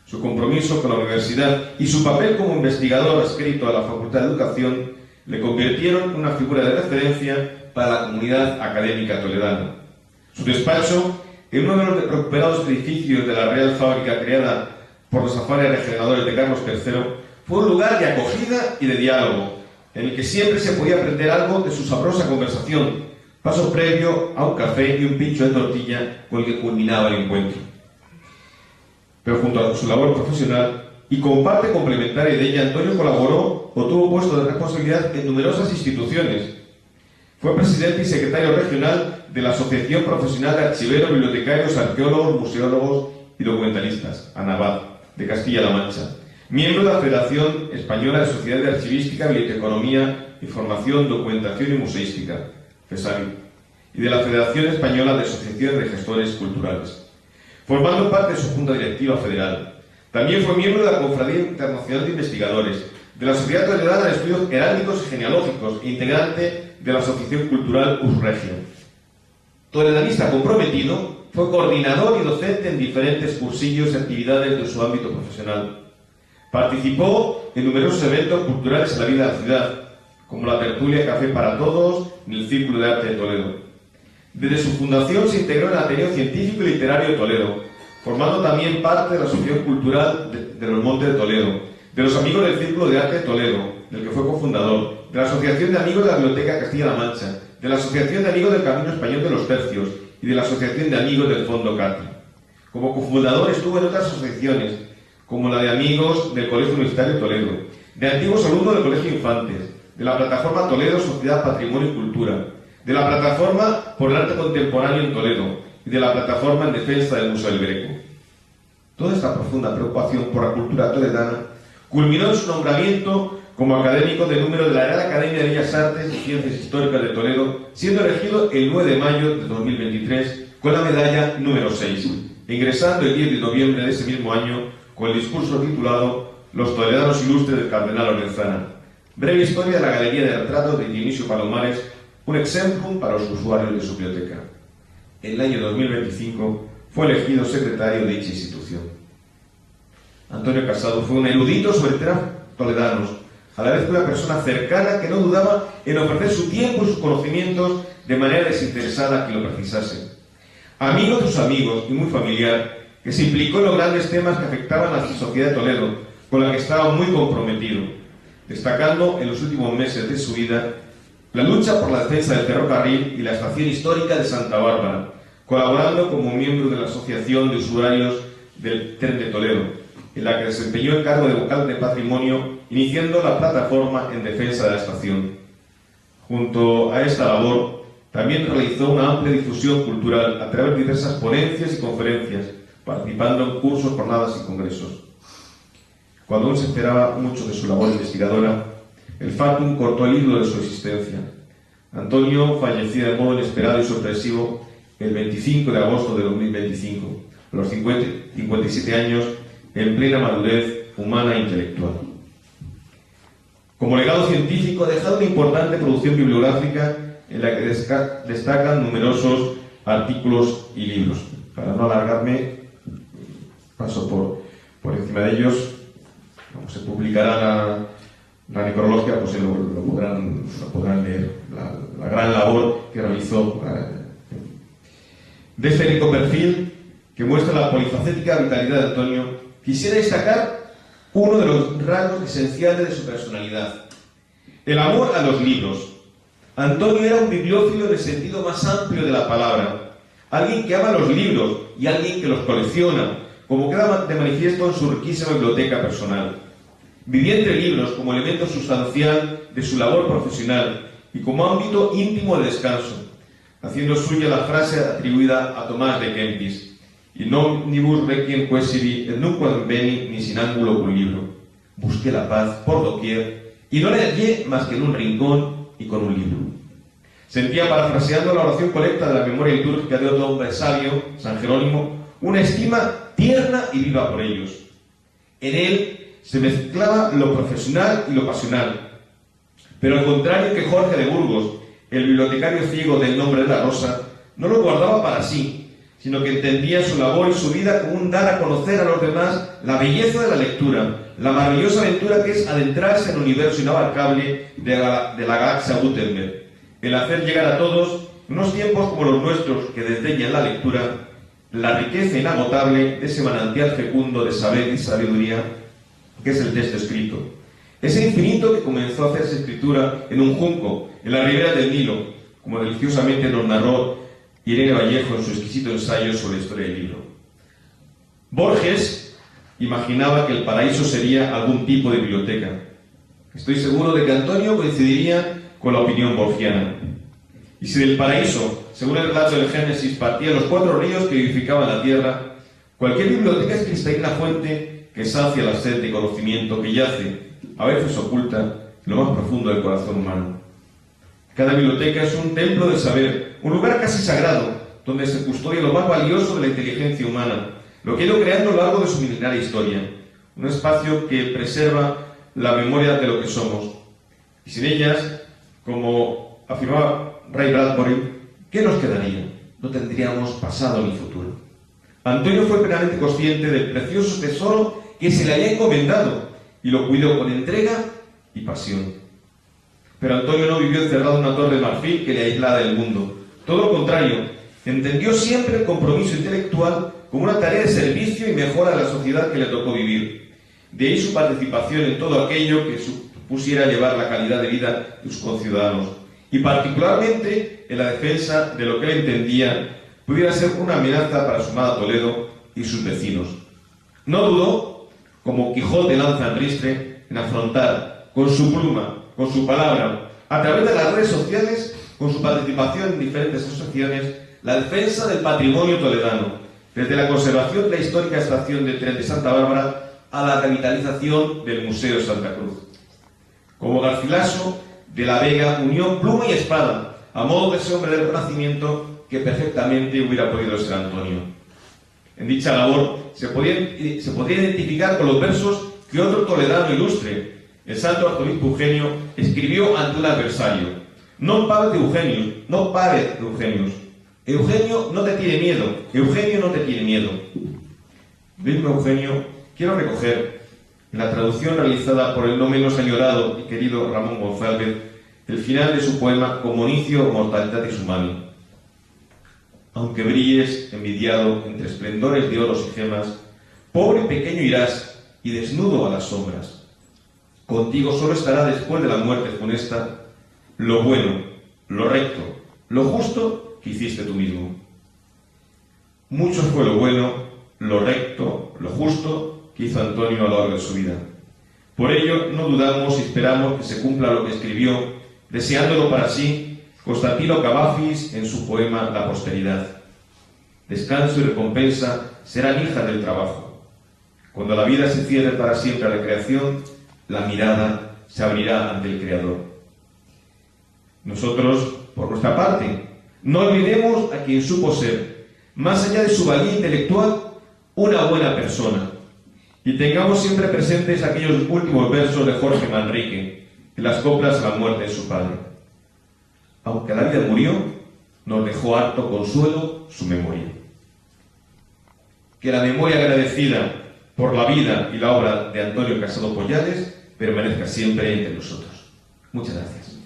Su compromiso con la universidad y su papel como investigador adscrito a la Facultad de Educación le convirtieron en una figura de referencia para la comunidad académica toledana. Su despacho, en uno de los recuperados edificios de la Real Fábrica creada por los afanes regeneradores de Carlos III, fue un lugar de acogida y de diálogo, en el que siempre se podía aprender algo de su sabrosa conversación, paso previo a un café y un pincho de tortilla con el que culminaba el encuentro. Pero junto a su labor profesional, y como parte complementaria de ella, Antonio colaboró o tuvo puesto de responsabilidad en numerosas instituciones. Fue presidente y secretario regional de la Asociación Profesional de Archiveros, Bibliotecarios, Arqueólogos, Museólogos y Documentalistas, ANABAD, de Castilla-La Mancha. Miembro de la Federación Española de Sociedades de Archivística, Biblioteconomía, Información, Documentación y Museística, FESABI, y de la Federación Española de Asociaciones de Gestores Culturales. Formando parte de su Junta Directiva Federal, También fue miembro de la Cofradía Internacional de Investigadores, de la Sociedad Toledana de Estudios Heráldicos y Genealógicos e integrante de la Asociación Cultural Usregia. Toledanista comprometido, fue coordinador y docente en diferentes cursillos y actividades de su ámbito profesional. Participó en numerosos eventos culturales en la vida de la ciudad, como la tertulia Café para Todos y el Círculo de Arte de Toledo. Desde su fundación se integró en el Ateneo Científico y Literario de Toledo, formando también parte de la Asociación Cultural de los Montes de Toledo, de los Amigos del Círculo de Arte de Toledo, del que fue cofundador, de la Asociación de Amigos de la Biblioteca Castilla-La Mancha, de la Asociación de Amigos del Camino Español de los Tercios y de la Asociación de Amigos del Fondo Cati. Como cofundador estuvo en otras asociaciones, como la de Amigos del Colegio Universitario de Toledo, de antiguos alumnos del Colegio Infantes, de la Plataforma Toledo Sociedad Patrimonio y Cultura, de la Plataforma por el Arte Contemporáneo en Toledo y de la Plataforma en Defensa del Museo del Greco. Toda esta profunda preocupación por la cultura toledana culminó en su nombramiento como académico de número de la Real Academia de Bellas Artes y Ciencias Históricas de Toledo, siendo elegido el 9 de mayo de 2023 con la medalla número 6, ingresando el 10 de noviembre de ese mismo año con el discurso titulado Los Toledanos Ilustres del Cardenal Lorenzana. Breve historia de la Galería de Retratos de Dionisio Palomares, un exemplum para los usuarios de su biblioteca. En el año 2025 fue elegido secretario de dicha institución. Antonio Casado fue un erudito sobre temas toledanos, a la vez que una persona cercana que no dudaba en ofrecer su tiempo y sus conocimientos de manera desinteresada a quien lo precisase. Amigo de sus amigos y muy familiar, que se implicó en los grandes temas que afectaban a la sociedad de Toledo, con la que estaba muy comprometido, destacando en los últimos meses de su vida la lucha por la defensa del ferrocarril y la estación histórica de Santa Bárbara, colaborando como miembro de la Asociación de Usuarios del Tren de Toledo, en la que desempeñó el cargo de vocal de patrimonio, iniciando la plataforma en defensa de la estación. Junto a esta labor, también realizó una amplia difusión cultural a través de diversas ponencias y conferencias, participando en cursos, jornadas y congresos. Cuando aún se esperaba mucho de su labor investigadora, el fatum cortó el hilo de su existencia. Antonio falleció de modo inesperado y sorpresivo el 25 de agosto de 2025, a los 57 años, en plena madurez humana e intelectual. Como legado científico ha dejado una importante producción bibliográfica en la que destacan numerosos artículos y libros. Para no alargarme, paso por encima de ellos. Como se publicará la necrología, pues lo podrán leer, la gran labor que realizó. De este rico perfil que muestra la polifacética vitalidad de Antonio, quisiera destacar uno de los rasgos esenciales de su personalidad: el amor a los libros. Antonio era un bibliófilo en el sentido más amplio de la palabra, alguien que ama los libros y alguien que los colecciona, como queda de manifiesto en su riquísima biblioteca personal. Vivía entre libros como elemento sustancial de su labor profesional y como ámbito íntimo de descanso, haciendo suya la frase atribuida a Tomás de Kempis: "In omnibus requiem quaesivi et nunquam veni ni sin ángulo cum libro". Busqué la paz por doquier y no la hallé más que en un rincón y con un libro. Sentía, parafraseando la oración colecta de la memoria litúrgica de otro hombre sabio, San Jerónimo, una estima tierna y viva por ellos. En él se mezclaba lo profesional y lo pasional, pero al contrario que Jorge de Burgos, el bibliotecario ciego del Nombre de la Rosa, no lo guardaba para sí, sino que entendía su labor y su vida como un dar a conocer a los demás la belleza de la lectura, la maravillosa aventura que es adentrarse en el universo inabarcable de la galaxia Gutenberg, el hacer llegar a todos, en unos tiempos como los nuestros que desdeñan la lectura, la riqueza inagotable de ese manantial fecundo de saber y sabiduría que es el texto escrito. Ese infinito que comenzó a hacerse escritura en un junco, en la ribera del Nilo, como deliciosamente nos narró Irene Vallejo en su exquisito ensayo sobre la historia del libro. Borges imaginaba que el paraíso sería algún tipo de biblioteca. Estoy seguro de que Antonio coincidiría con la opinión borgiana. Y si del paraíso, según el relato del Génesis, partían los 4 ríos que vivificaban la tierra, cualquier biblioteca es cristalina fuente que sacia la sed de conocimiento que yace, a veces oculta, en lo más profundo del corazón humano. Cada biblioteca es un templo del saber, un lugar casi sagrado, donde se custodia lo más valioso de la inteligencia humana, lo que ha ido creando a lo largo de su milenaria historia. un espacio que preserva la memoria de lo que somos. Y sin ellas, como afirmaba Ray Bradbury, ¿qué nos quedaría? No tendríamos pasado ni futuro. Antonio fue plenamente consciente del precioso tesoro que se le había encomendado y lo cuidó con entrega y pasión. Pero Antonio no vivió encerrado en una torre de marfil que le aislara del mundo. Todo lo contrario, entendió siempre el compromiso intelectual como una tarea de servicio y mejora de la sociedad que le tocó vivir. De ahí su participación en todo aquello que supusiera llevar la calidad de vida de sus conciudadanos, y particularmente en la defensa de lo que él entendía pudiera ser una amenaza para su amada Toledo y sus vecinos. No dudó, como Quijote lanza en ristre, en afrontar con su pluma, con su palabra, a través de las redes sociales, con su participación en diferentes asociaciones, la defensa del patrimonio toledano, desde la conservación de la histórica estación del tren de Santa Bárbara a la revitalización del Museo de Santa Cruz. Como Garcilaso de la Vega unió pluma y espada, a modo de ese hombre del Renacimiento que perfectamente hubiera podido ser Antonio. En dicha labor se podría identificar con los versos que otro toledano ilustre, el santo arzobispo Eugenio, escribió ante un adversario. No pares de Eugenius, no pares de Eugenius. Eugenio no te tiene miedo, Eugenio no te tiene miedo. Mismo Eugenio, quiero recoger, en la traducción realizada por el no menos añorado y querido Ramón González, el final de su poema Comunicio Mortalitatis Humani. Aunque brilles, envidiado, entre esplendores de oros y gemas, pobre y pequeño irás, y desnudo a las sombras. Contigo solo estará después de la muerte funesta lo bueno, lo recto, lo justo que hiciste tú mismo. Mucho fue lo bueno, lo recto, lo justo que hizo Antonio a lo largo de su vida. Por ello, no dudamos y esperamos que se cumpla lo que escribió, deseándolo para sí, Constantino Cavafis en su poema La posteridad. Descanso y recompensa serán hijas del trabajo. Cuando la vida se cierre para siempre a la creación, la mirada se abrirá ante el Creador. Nosotros, por nuestra parte, no olvidemos a quien supo ser, más allá de su valía intelectual, una buena persona. Y tengamos siempre presentes aquellos últimos versos de Jorge Manrique, en las coplas a la muerte de su padre. Aunque la vida murió, nos dejó harto consuelo su memoria. Que la memoria agradecida por la vida y la obra de Antonio Casado Pollales permanezca siempre entre nosotros. Muchas gracias.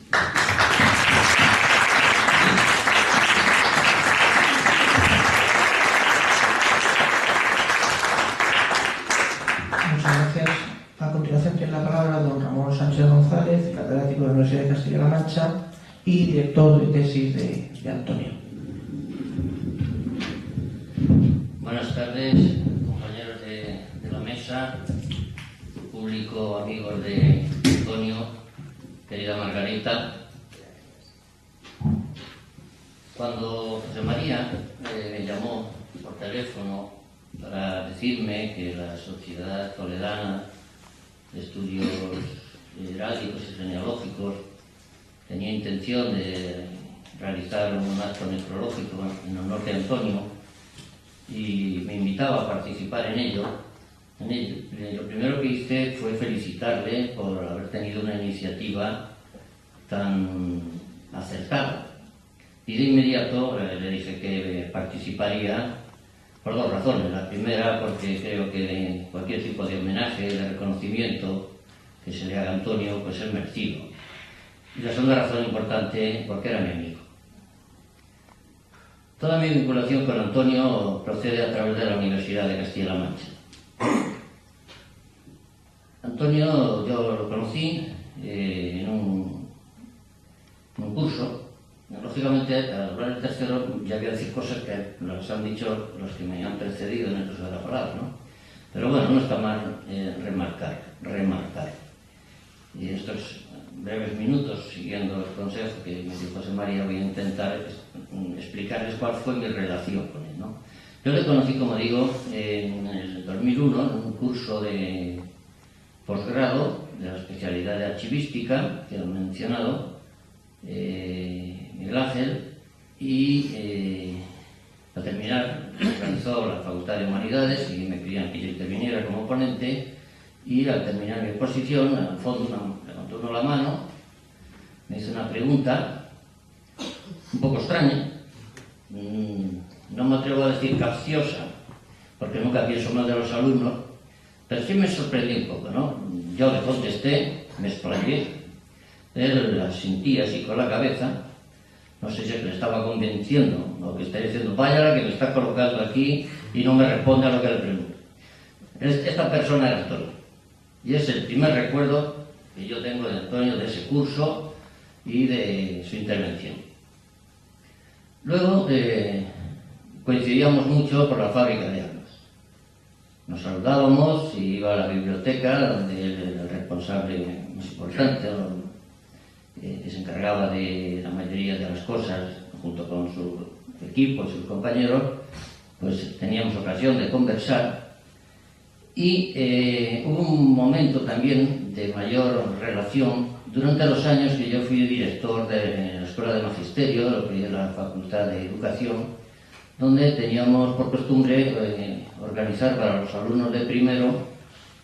Muchas gracias. A continuación tiene la palabra don Ramón Sánchez González, catedrático de la Universidad de Castilla-La Mancha y director de tesis de Antonio. Buenas tardes, compañeros de la mesa, público, amigos de Antonio, querida Margarita. Cuando José María me llamó por teléfono para decirme que la Sociedad Toledana de Estudios Heráldicos y Genealógicos tenía intención de realizar un acto necrológico en honor de Antonio y me invitaba a participar en ello, lo primero que hice fue felicitarle por haber tenido una iniciativa tan acertada. Y de inmediato le dije que participaría por dos razones. La primera, porque creo que cualquier tipo de homenaje, de reconocimiento que se le haga a Antonio, pues es merecido. Y la segunda razón importante, porque era mi amigo. Toda mi vinculación con Antonio procede a través de la Universidad de Castilla-La Mancha. Antonio yo lo conocí en un curso. Lógicamente, al hablar el tercero ya voy a decir cosas que nos han dicho los que me han precedido en el uso de la palabra, ¿no? Pero bueno, no está mal remarcar. Y estos breves minutos, siguiendo el consejo que me dio José María, voy a intentar explicarles cuál fue mi relación con él, ¿no? Yo le conocí, como digo, en el 2001, en un curso de posgrado de la especialidad de archivística, que han mencionado, Miguel Ángel, y al terminar organizó la Facultad de Humanidades y me pedían que yo interviniera como ponente, Y al terminar mi exposición, al fondo levantó uno la mano, me hizo una pregunta un poco extraña, no me atrevo a decir capciosa, porque nunca pienso mal de los alumnos, pero sí me sorprendió un poco, ¿no? Yo le contesté, me explayé, él asentía así con la cabeza, no sé si le estaba convenciendo o que está diciendo, vaya la que me está colocando aquí y no me responde a lo que le pregunto. Esta persona era Antonio, y es el primer recuerdo que yo tengo de Antonio, de ese curso y de su intervención. Luego coincidíamos mucho por la fábrica de armas. Nos saludábamos y iba a la biblioteca, donde él era el responsable más importante, que se encargaba de la mayoría de las cosas, junto con su equipo y sus compañeros, pues teníamos ocasión de conversar. Y hubo un momento también de mayor relación durante los años que yo fui director de la Escuela de Magisterio, lo que es la Facultad de Educación, donde teníamos por costumbre organizar para los alumnos de primero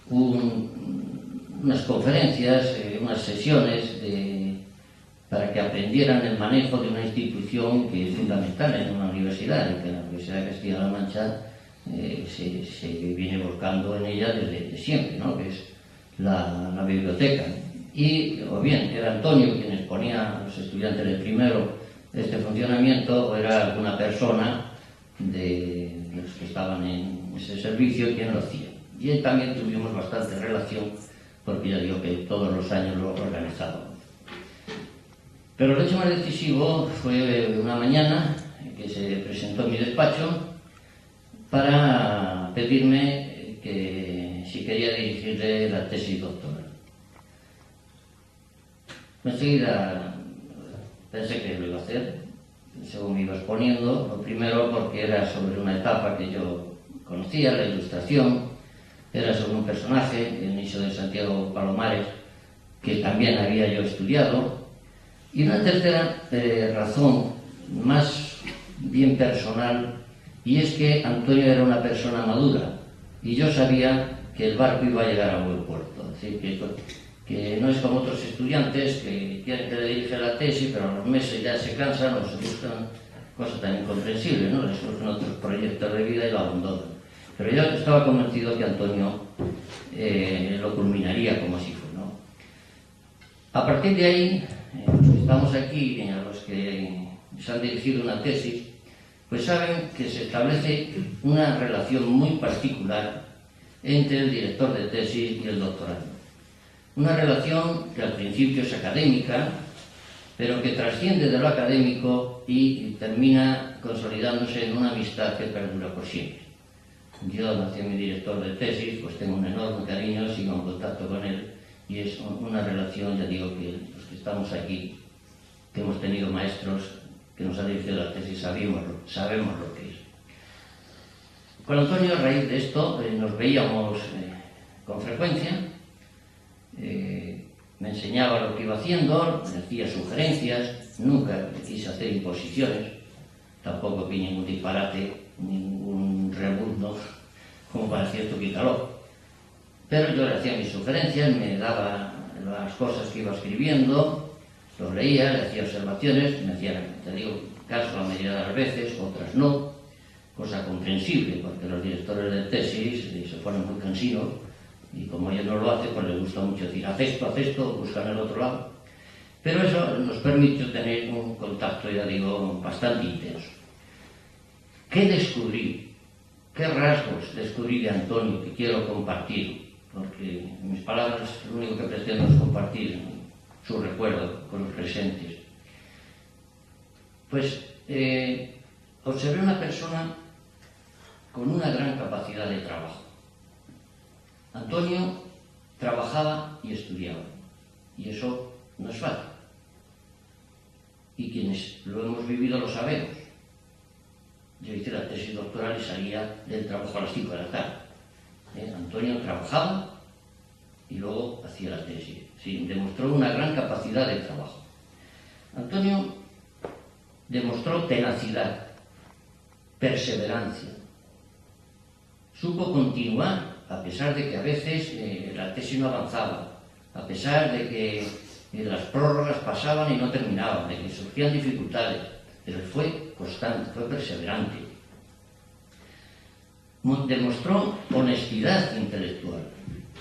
unas conferencias, unas sesiones para que aprendieran el manejo de una institución que es fundamental en una universidad, y que la Universidad de Castilla-La Mancha se viene volcando en ella desde siempre, ¿no? Que es la biblioteca. Y o bien era Antonio quien exponía a los estudiantes del primero este funcionamiento, o era alguna persona de los que estaban en ese servicio quien lo hacía. Y él también tuvimos bastante relación, porque ya digo que todos los años lo organizábamos. Pero el hecho más decisivo fue una mañana que se presentó en mi despacho para pedirme que si quería dirigirle la tesis doctoral. Enseguida pensé que lo iba a hacer, según me iba exponiendo. Lo primero porque era sobre una etapa que yo conocía, la ilustración, era sobre un personaje, Dionisio de Santiago Palomares, que también había yo estudiado. Y una tercera razón, más bien personal, y es que Antonio era una persona madura, y yo sabía que el barco iba a llegar a buen puerto. Es decir, que no es como otros estudiantes que quieren que le dirija la tesis, pero a los meses ya se cansan o se buscan cosas tan incomprensibles, ¿no? Les surgen otros proyectos de vida y lo abandonan. Pero yo estaba convencido que Antonio lo culminaría como así fue, ¿no? A partir de ahí, los que estamos aquí, a los que se han dirigido una tesis, pues saben que se establece una relación muy particular entre el director de tesis y el doctorando. Una relación que al principio es académica, pero que trasciende de lo académico y termina consolidándose en una amistad que perdura por siempre. Yo, hacia mi director de tesis, pues tengo un enorme cariño, sigo en contacto con él, y es una relación, ya digo, que los que estamos aquí, que hemos tenido maestros que nos han dirigido la tesis, sabemos lo que es. Con Antonio, a raíz de esto, nos veíamos con frecuencia. Me enseñaba lo que iba haciendo, me hacía sugerencias, nunca quise hacer imposiciones, tampoco vi ningún disparate, ningún rebuzno, como para decir esto quítalo. Pero yo le hacía mis sugerencias, me daba las cosas que iba escribiendo, los leía, le hacía observaciones, me hacía, te digo, caso la mayoría de las veces, otras no, cosa comprensible, porque los directores de tesis se ponen muy cansinos, y como ellos no lo hacen, pues les gusta mucho decir, haz esto, buscan el otro lado. Pero eso nos permitió tener un contacto, ya digo, bastante intenso. ¿Qué descubrí? ¿Qué rasgos descubrí de Antonio que quiero compartir? Porque en mis palabras lo único que pretendo es compartir su recuerdo con los presentes. Pues observé una persona con una gran capacidad de trabajo. Antonio trabajaba y estudiaba, y eso no es fácil. Y quienes lo hemos vivido lo sabemos. Yo hice la tesis doctoral y salía del trabajo a las 5 de la tarde. Antonio trabajaba y luego hacía la tesis. Sí, demostró una gran capacidad de trabajo. Antonio demostró tenacidad, perseverancia. Supo continuar a pesar de que a veces la tesis no avanzaba, a pesar de que las prórrogas pasaban y no terminaban, de que surgían dificultades, pero fue constante, fue perseverante. Demostró honestidad intelectual,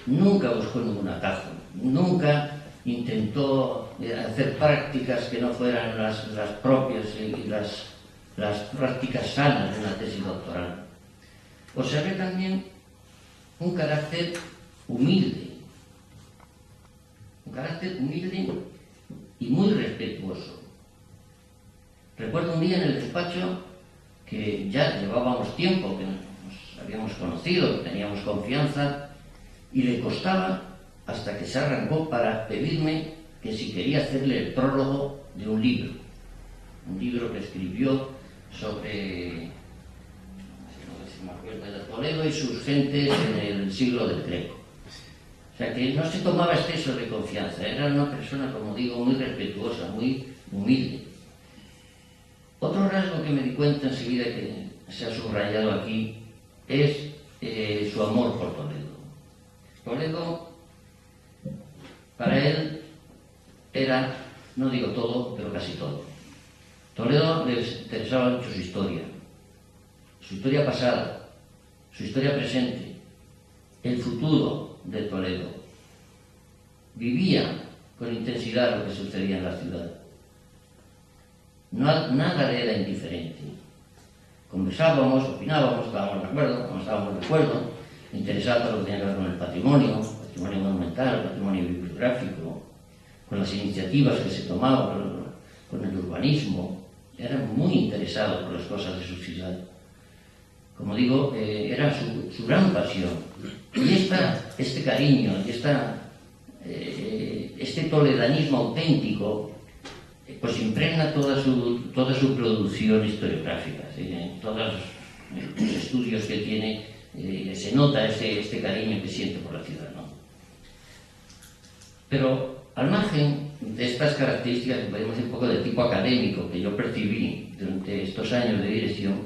nunca buscó ningún atajo, nunca intentó hacer prácticas que no fueran las propias y las prácticas sanas de una tesis doctoral. Observé también un carácter humilde y muy respetuoso. Recuerdo un día en el despacho que ya llevábamos tiempo, que nos habíamos conocido, que teníamos confianza, y le costaba hasta que se arrancó para pedirme que si quería hacerle el prólogo de un libro que escribió sobre, no sé si me acuerdo, de Toledo y sus gentes en el siglo del Greco. O sea que no se tomaba exceso de confianza, era una persona, como digo, muy respetuosa, muy humilde. Otro rasgo que me di cuenta enseguida que se ha subrayado aquí es su amor por Toledo. Toledo, para él, era, no digo todo, pero casi todo. Toledo les interesaba mucho su historia pasada, su historia presente, el futuro de Toledo. Vivía con intensidad lo que sucedía en la ciudad. Nada le era indiferente. Conversábamos, opinábamos, estábamos de acuerdo, no estábamos de acuerdo, interesaba lo que tenía que ver con el patrimonio monumental, el patrimonio bibliográfico, con las iniciativas que se tomaban, con el urbanismo. Era muy interesado por las cosas de su ciudad. Como digo, era su gran pasión. Y este cariño, y este toledanismo auténtico, pues impregna toda su producción historiográfica. ¿Sí? En todos los estudios que tiene se nota este cariño que siente por la ciudad, ¿no? Pero al margen de estas características, que podemos decir un poco de tipo académico, que yo percibí durante estos años de dirección,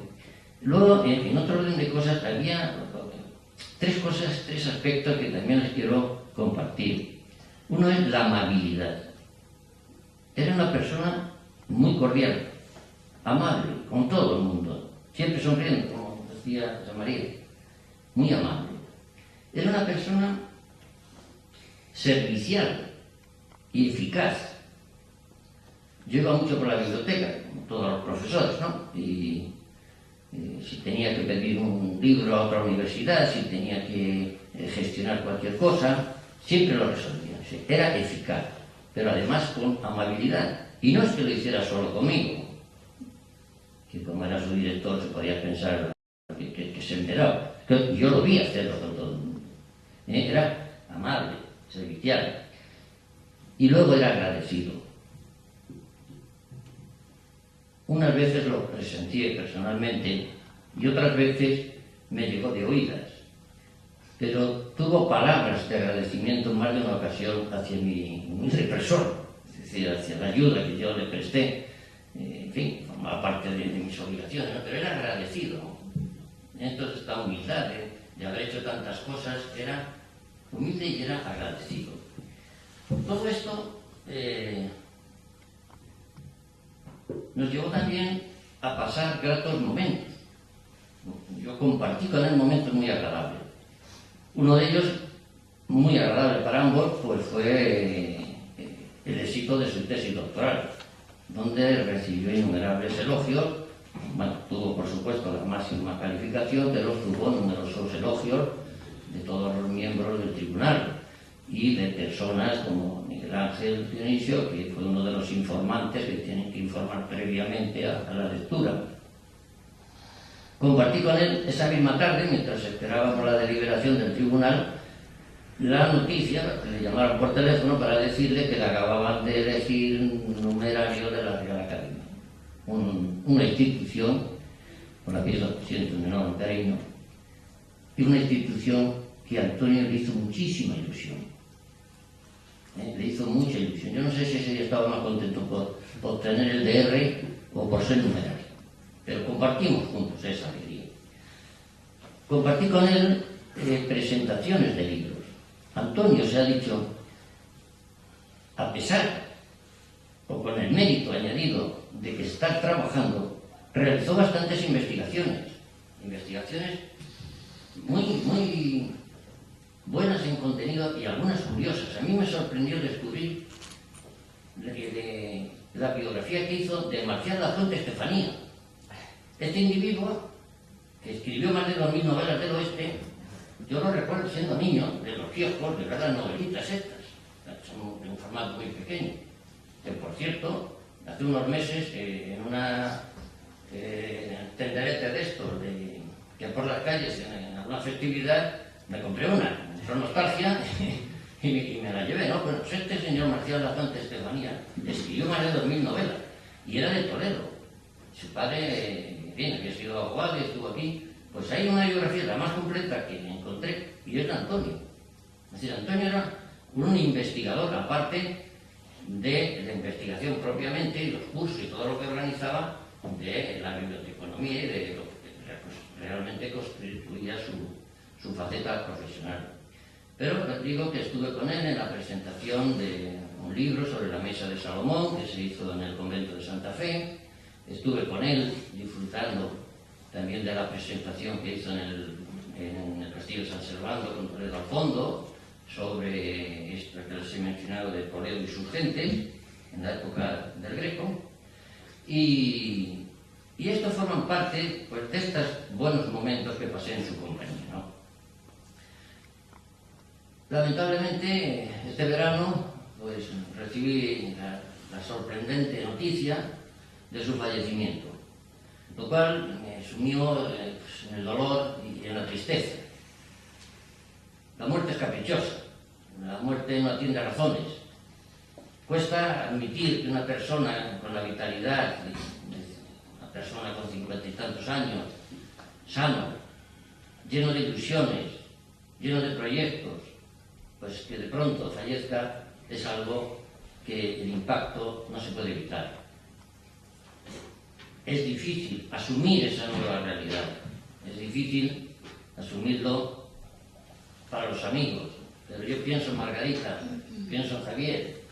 luego, en otro orden de cosas, había tres aspectos que también les quiero compartir. Uno es la amabilidad. Era una persona muy cordial, amable, con todo el mundo, siempre sonriendo, como decía José María, muy amable. Era una persona servicial y eficaz. Yo iba mucho por la biblioteca, como todos los profesores, ¿no? Y si tenía que pedir un libro a otra universidad, si tenía que gestionar cualquier cosa, siempre lo resolvía. Era eficaz, pero además con amabilidad. Y no es que lo hiciera solo conmigo, que como era su director se podía pensar que se enteraba. Yo lo vi hacerlo con todo el mundo. Era amable, servicial. Y luego era agradecido. Unas veces lo presentí personalmente y otras veces me llegó de oídas. Pero tuvo palabras de agradecimiento en más de una ocasión hacia mi represor, es decir, hacia la ayuda que yo le presté. En fin, formaba parte de mis obligaciones, ¿no? Pero era agradecido. Entonces esta humildad de haber hecho tantas cosas, era humilde y era agradecido. Todo esto nos llevó también a pasar gratos momentos. Yo compartí con él momentos muy agradables. Uno de ellos, muy agradable para ambos, pues fue el éxito de su tesis doctoral, donde recibió innumerables elogios. Bueno, tuvo por supuesto la máxima calificación, pero tuvo numerosos elogios de todos los miembros del tribunal y de personas como Miguel Ángel Dionisio, que fue uno de los informantes que tienen que informar previamente a la lectura. Compartí con él esa misma tarde, mientras esperábamos la deliberación del tribunal, la noticia, que le llamaron por teléfono para decirle que le acababan de elegir numerario de la Real Academia, una institución por la que yo siento un enorme cariño, y una institución que a Antonio le hizo muchísima ilusión. Le hizo mucha ilusión. Yo no sé si ese día estaba más contento por obtener el DR o por ser numerario, pero compartimos juntos esa alegría. Compartí con él presentaciones de libros. Antonio, se ha dicho, a pesar o con el mérito añadido de que está trabajando, realizó bastantes investigaciones muy buenas en contenido y algunas curiosas. A mí me sorprendió descubrir la biografía que hizo de Marcial Lafuente Estefanía. Este individuo, que escribió más de 2000 novelas del oeste, yo lo recuerdo siendo niño, de los kioscos, de ver las novelitas estas, son de un formato muy pequeño. Que, por cierto, hace unos meses, en una tenderete de estos, que por las calles, en alguna festividad, me compré una, me entró nostalgia y me la llevé, ¿no? Bueno, pues este señor Marcial Lafuente Estefanía escribió más de 2000 novelas y era de Toledo. Su padre, bien, había sido abogado y estuvo aquí. Pues hay una biografía, la más completa que encontré, y es de Antonio. Es decir, Antonio era un investigador, aparte de la investigación propiamente, y los cursos y todo lo que organizaba, de la biblioteconomía y de lo que realmente constituía su faceta profesional. Pero les digo que estuve con él en la presentación de un libro sobre la Mesa de Salomón, que se hizo en el convento de Santa Fe. Estuve con él disfrutando también de la presentación que hizo en el Castillo de San Servando con Toledo al fondo, sobre esto que les he mencionado de Toledo y sus gentes, en la época del Greco. Y estos forman parte, pues, de estos buenos momentos que pasé en su compañía, ¿no? Lamentablemente, este verano, pues, recibí la sorprendente noticia de su fallecimiento, lo cual me sumió pues, en el dolor y en la tristeza. La muerte es caprichosa, la muerte no atiende a razones. Cuesta admitir que una persona con la vitalidad, una persona con 50 y tantos años, sano, lleno de ilusiones, lleno de proyectos, pues que de pronto fallezca, es algo que el impacto no se puede evitar. Es difícil asumir esa nueva realidad, es difícil asumirlo para los amigos, pero yo pienso en Margarita, pienso en Javier,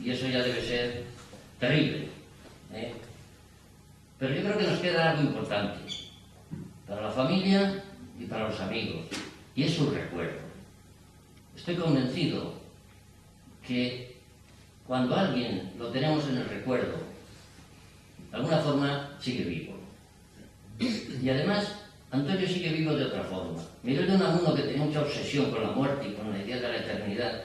y eso ya debe ser terrible, ¿eh? Pero yo creo que nos queda algo importante para la familia y para los amigos, y es su recuerdo. Estoy convencido que cuando a alguien lo tenemos en el recuerdo, de alguna forma sigue vivo. Y además, Antonio sigue vivo de otra forma. Miguel de Unamuno, que tenía mucha obsesión con la muerte y con la idea de la eternidad,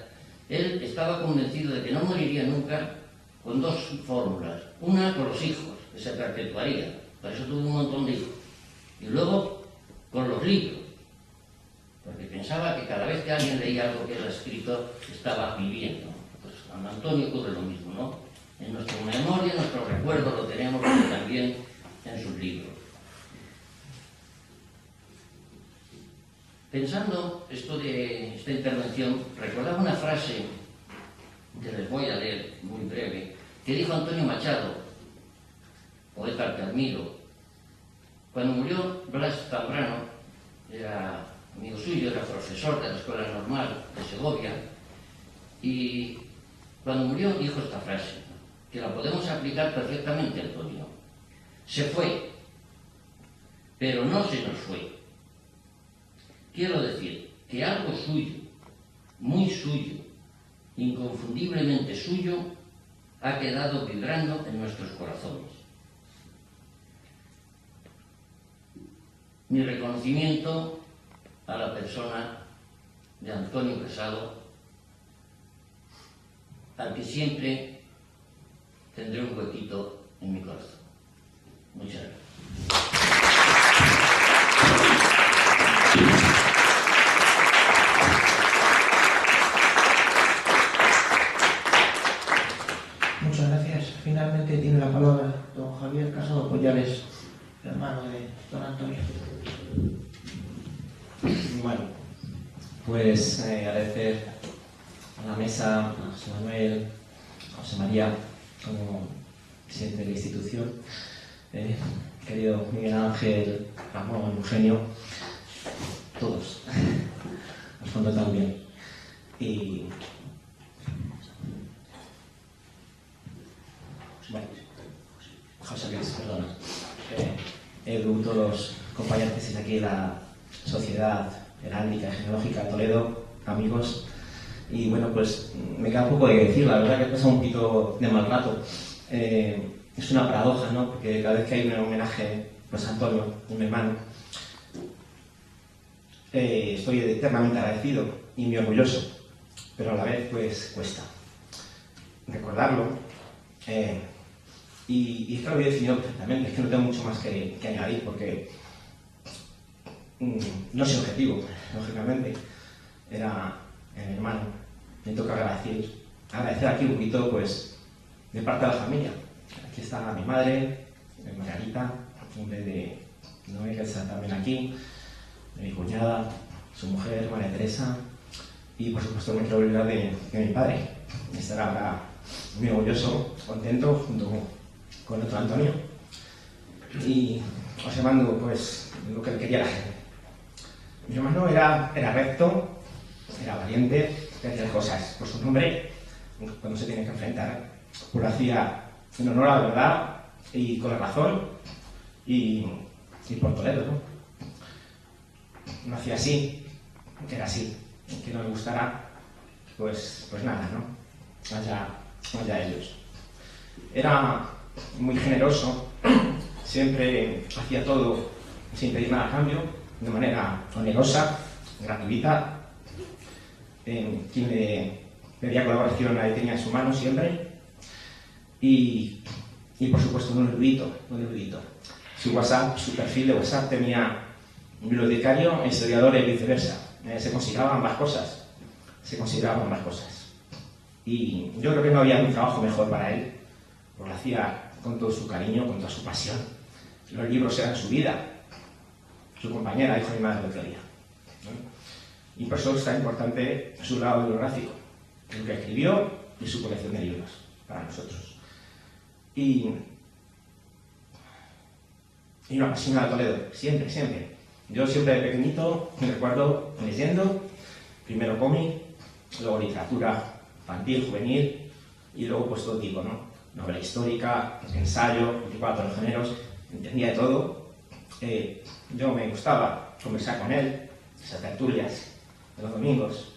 él estaba convencido de que no moriría nunca con dos fórmulas. Una, con los hijos, que se perpetuaría. Por eso tuvo un montón de hijos. Y luego, con los libros. Porque pensaba que cada vez que alguien leía algo que era escrito, estaba viviendo. Pues a Antonio ocurre lo mismo, ¿no? En nuestra memoria, en nuestro recuerdo lo tenemos, pero también en sus libros. Pensando esto de esta intervención, recordaba una frase que les voy a leer, muy breve, que dijo Antonio Machado, poeta al que admiro. Cuando murió Blas Zambrano, era amigo suyo, era profesor de la Escuela Normal de Segovia, y cuando murió dijo esta frase, que la podemos aplicar perfectamente, Antonio. Se fue, pero no se nos fue. Quiero decir que algo suyo, muy suyo, inconfundiblemente suyo, ha quedado vibrando en nuestros corazones. Mi reconocimiento a la persona de Antonio Casado, al que siempre tendré un huequito en mi corazón. Muchas gracias. Muchas gracias. Finalmente tiene la palabra don Javier Casado Collares, hermano de don Antonio. Bueno, pues agradecer a la mesa, a José Manuel, a José María, como presidente de la institución, querido Miguel Ángel, Ramón, Eugenio, todos, fondo también. Y bueno, José Luis, perdona. Edu, todos los compañeros que están aquí de la Sociedad Heráldica y Genealógica de Toledo, amigos. Y bueno, pues me queda un poco de decir, la verdad que he pasado un poquito de mal rato. Es una paradoja, ¿no? Porque cada vez que hay un homenaje pues, a Antonio, mi hermano, estoy eternamente agradecido y muy orgulloso, pero a la vez pues cuesta recordarlo. Y es que lo había definido perfectamente, es que no tengo mucho más que añadir, porque no soy objetivo, lógicamente. Era mi hermano. Me toca agradecer aquí un poquito, pues, de parte de la familia. Aquí está mi madre, Margarita, en vez de Noé, que está también aquí, mi cuñada, su mujer, María Teresa, y por supuesto no me quiero olvidar de mi padre. Estará ahora muy orgulloso, contento, junto con otro Antonio. Y José Mando, pues, lo que quería la gente. Mi hermano era recto, era valiente, hacía las cosas por su nombre, cuando se tiene que enfrentar, pues lo hacía en honor a la verdad y con la razón y por Toledo, ¿no? No hacía así, era así, que no le gustara, pues nada, ¿no? Allá ellos. Era muy generoso, siempre hacía todo sin pedir nada a cambio, de manera onerosa, gratuita. Quien le pedía colaboración ahí tenía en su mano siempre. Y por supuesto un erudito. Su WhatsApp, su perfil de WhatsApp tenía un bibliotecario e historiador y viceversa. Se consideraban ambas cosas. Y yo creo que no había un trabajo mejor para él, porque lo hacía con todo su cariño, con toda su pasión. Los libros eran su vida. Su compañera, dijo mi madre el otro día, ¿no? Y por eso está importante su lado bibliográfico, lo que escribió y su colección de libros para nosotros. Y una pasión a Toledo, siempre. Yo siempre de pequeñito me recuerdo leyendo, primero cómic, luego literatura infantil, juvenil, y luego pues todo tipo, ¿no? Novela histórica, ensayo, 24 de los géneros, entendía de todo. Yo me gustaba conversar con él, esas tertulias de los domingos.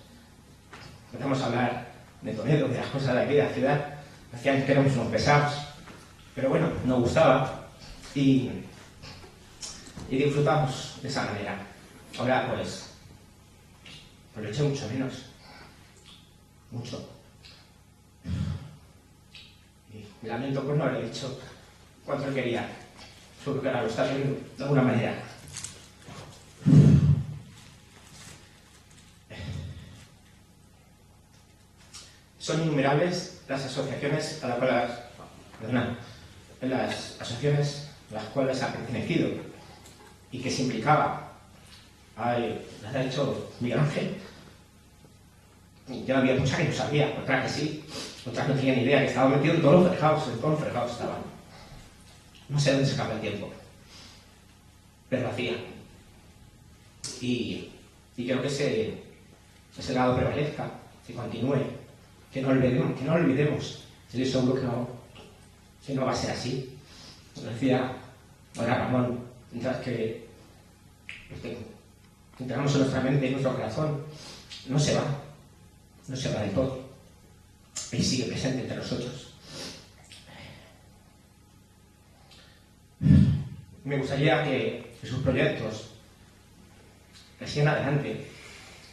Empezamos a hablar de Toledo, de las cosas de aquí, de la ciudad. Decían que éramos unos pesados, pero bueno, nos gustaba y disfrutamos de esa manera. Ahora pues lo eché mucho menos, mucho. Y lamento pues no haberle dicho cuánto él quería. Solo que ahora lo está viendo de alguna manera. Son innumerables las asociaciones a las cuales ha pertenecido y que se implicaba. Las ha dicho Miguel Ángel. Ya había muchas que no sabía, otras que sí, otras no tenían ni idea, que estaban metidos en todos los fregados, estaban. No sé dónde se acaba el tiempo, pero lo hacía. Y creo que ese lado prevalezca, que continúe, que no olvidemos. Estoy seguro que no va a ser así. Lo decía ahora Ramón, mientras que tenemos en nuestra mente y en nuestro corazón, no se va del todo. Él sigue presente entre nosotros. Me gustaría que sus proyectos sigan adelante.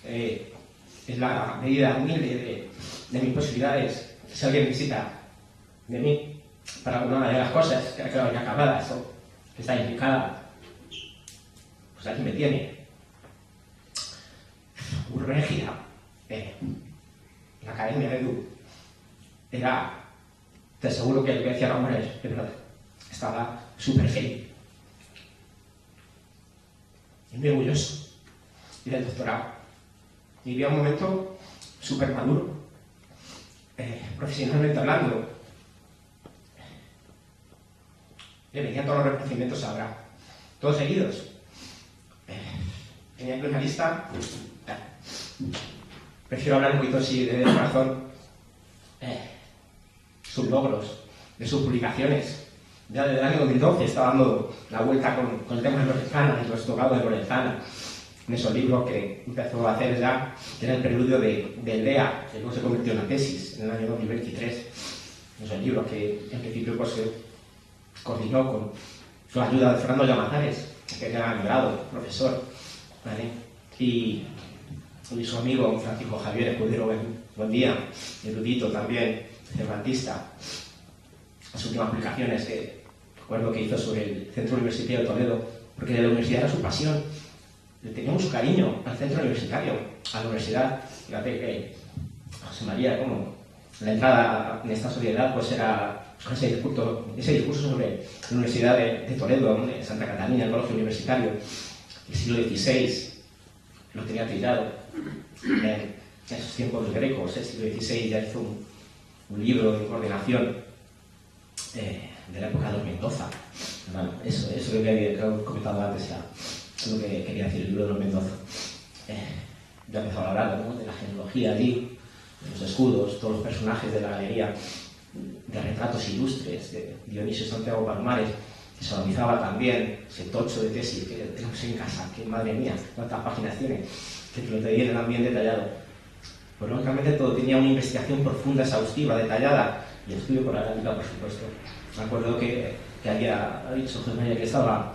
Es la medida humilde de mis posibilidades. Si alguien necesita de mí para alguna de las cosas que ha quedado ya acabadas o que está implicada, pues aquí me tiene. Urbe Gira, la Academia de Edu, te aseguro que lo que decía Ramón es verdad. Estaba súper feliz. Y muy orgulloso. Y del doctorado. Y vivía un momento súper maduro, profesionalmente hablando. Le venían todos los reconocimientos ahora, todos seguidos. Tenía que una lista prefiero hablar un poquito así de corazón, sus logros, de sus publicaciones. Ya desde el año 2012 está dando la vuelta con el tema de Lorenzana, el restaurado de Lorenzana, en esos libros que empezó a hacer ya, que era el preludio de Lea, que luego se convirtió en la tesis en el año 2023. Esos libros que en principio pues, se coordinó con su ayuda de Fernando Llamazares, que era grado, profesor, ¿vale? Y su amigo Francisco Javier Escudero Buendía, erudito también, cervantista. Las últimas publicaciones que recuerdo que hizo sobre el Centro Universitario de Toledo, porque la universidad era su pasión. Le tenía mucho cariño al centro universitario, a la universidad. Fíjate que José María, como la entrada en esta sociedad, pues era ese discurso sobre la Universidad de Toledo, de Santa Catalina, el colegio universitario, del siglo XVI, lo tenía trillado. En esos tiempos grecos, el siglo XVI, ya hizo un libro de coordinación de la época de los Mendoza. Bueno, eso que había comentado antes ya es lo que quería decir el libro de los Mendoza. Ya empezaba a hablar, ¿no?, de la genealogía allí, de los escudos, todos los personajes de la galería, de retratos ilustres de Dionisio Santiago Palomares, que se organizaba también ese tocho de tesis que tenemos en casa, que madre mía, cuántas páginas tiene, que te lo tienen también detallado. Pues lógicamente todo tenía una investigación profunda, exhaustiva, detallada, y estudio por arábica, por supuesto. Me acuerdo que había dicho José María que estaba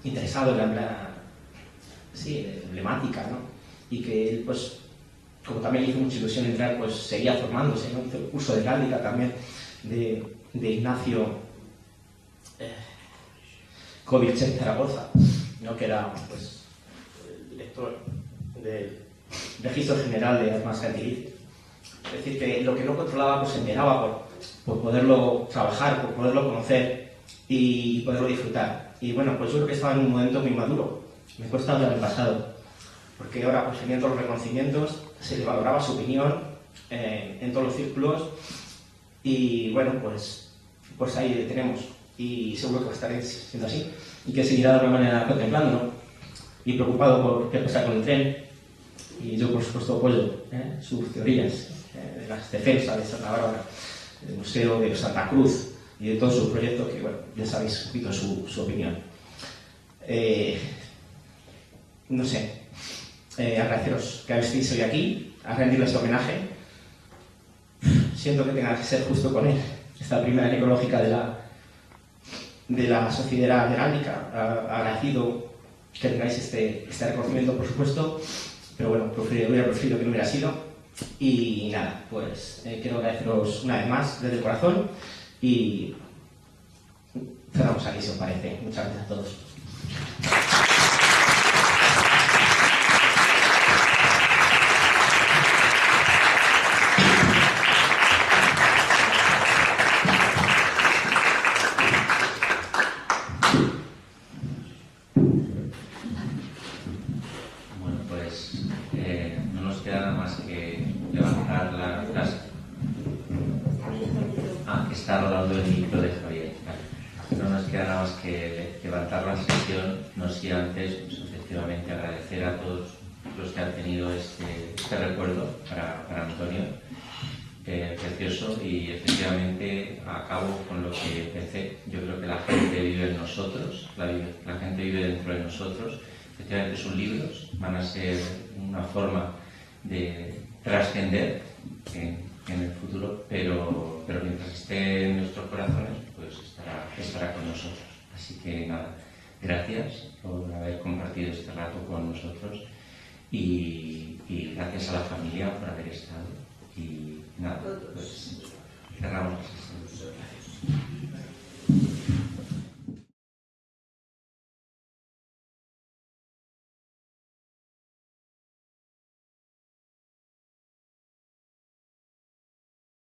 interesado en la emblemática, ¿no? Y que él, pues, como también hizo mucha ilusión entrar, pues seguía formándose, ¿no? Hizo el curso de heráldica también de Ignacio Kovic en Zaragoza, ¿no?, que era, pues, el director del Registro General de Armas Gentilicias. Es decir, que lo que no controlaba, pues se enteraba por poderlo trabajar, por poderlo conocer y poderlo disfrutar. Y bueno, pues yo creo que estaba en un momento muy maduro. Me cuesta hablar del pasado, porque ahora, pues tenían todos los reconocimientos, se le valoraba su opinión en todos los círculos, y bueno, pues ahí le tenemos, y seguro que va a estar siendo así, y que seguirá de alguna manera contemplándolo, y preocupado por qué pasa con el tren, y yo por supuesto apoyo sus teorías de las defensas de Santa Bárbara, del Museo de Santa Cruz y de todos sus proyectos, que bueno, ya sabéis un poquito su opinión. No sé, agradeceros que estéis hoy aquí, a rendirles homenaje. Siento que tenga que ser justo con él, esta primera necrológica de la Sociedad Heráldica. Agradecido que tengáis este reconocimiento, por supuesto, pero bueno, hubiera preferido que no hubiera sido. Y nada, pues quiero agradeceros una vez más desde el corazón y cerramos aquí, si os parece. Muchas gracias a todos. Bueno, pues no nos queda nada más que levantar las... que está rodando el micro de Javier. No nos queda nada más que levantar la sesión, no sin antes, pues, efectivamente, agradecer a todos los que han tenido este recuerdo para Antonio, precioso, y efectivamente acabo con lo que empecé. Yo creo que la gente vive en nosotros, la gente vive dentro de nosotros. Efectivamente sus libros van a ser una forma de trascender en el futuro, pero mientras esté en nuestros corazones, pues estará con nosotros. Así que nada, gracias por haber compartido este rato con nosotros y gracias a la familia por haber estado. Y nada, pues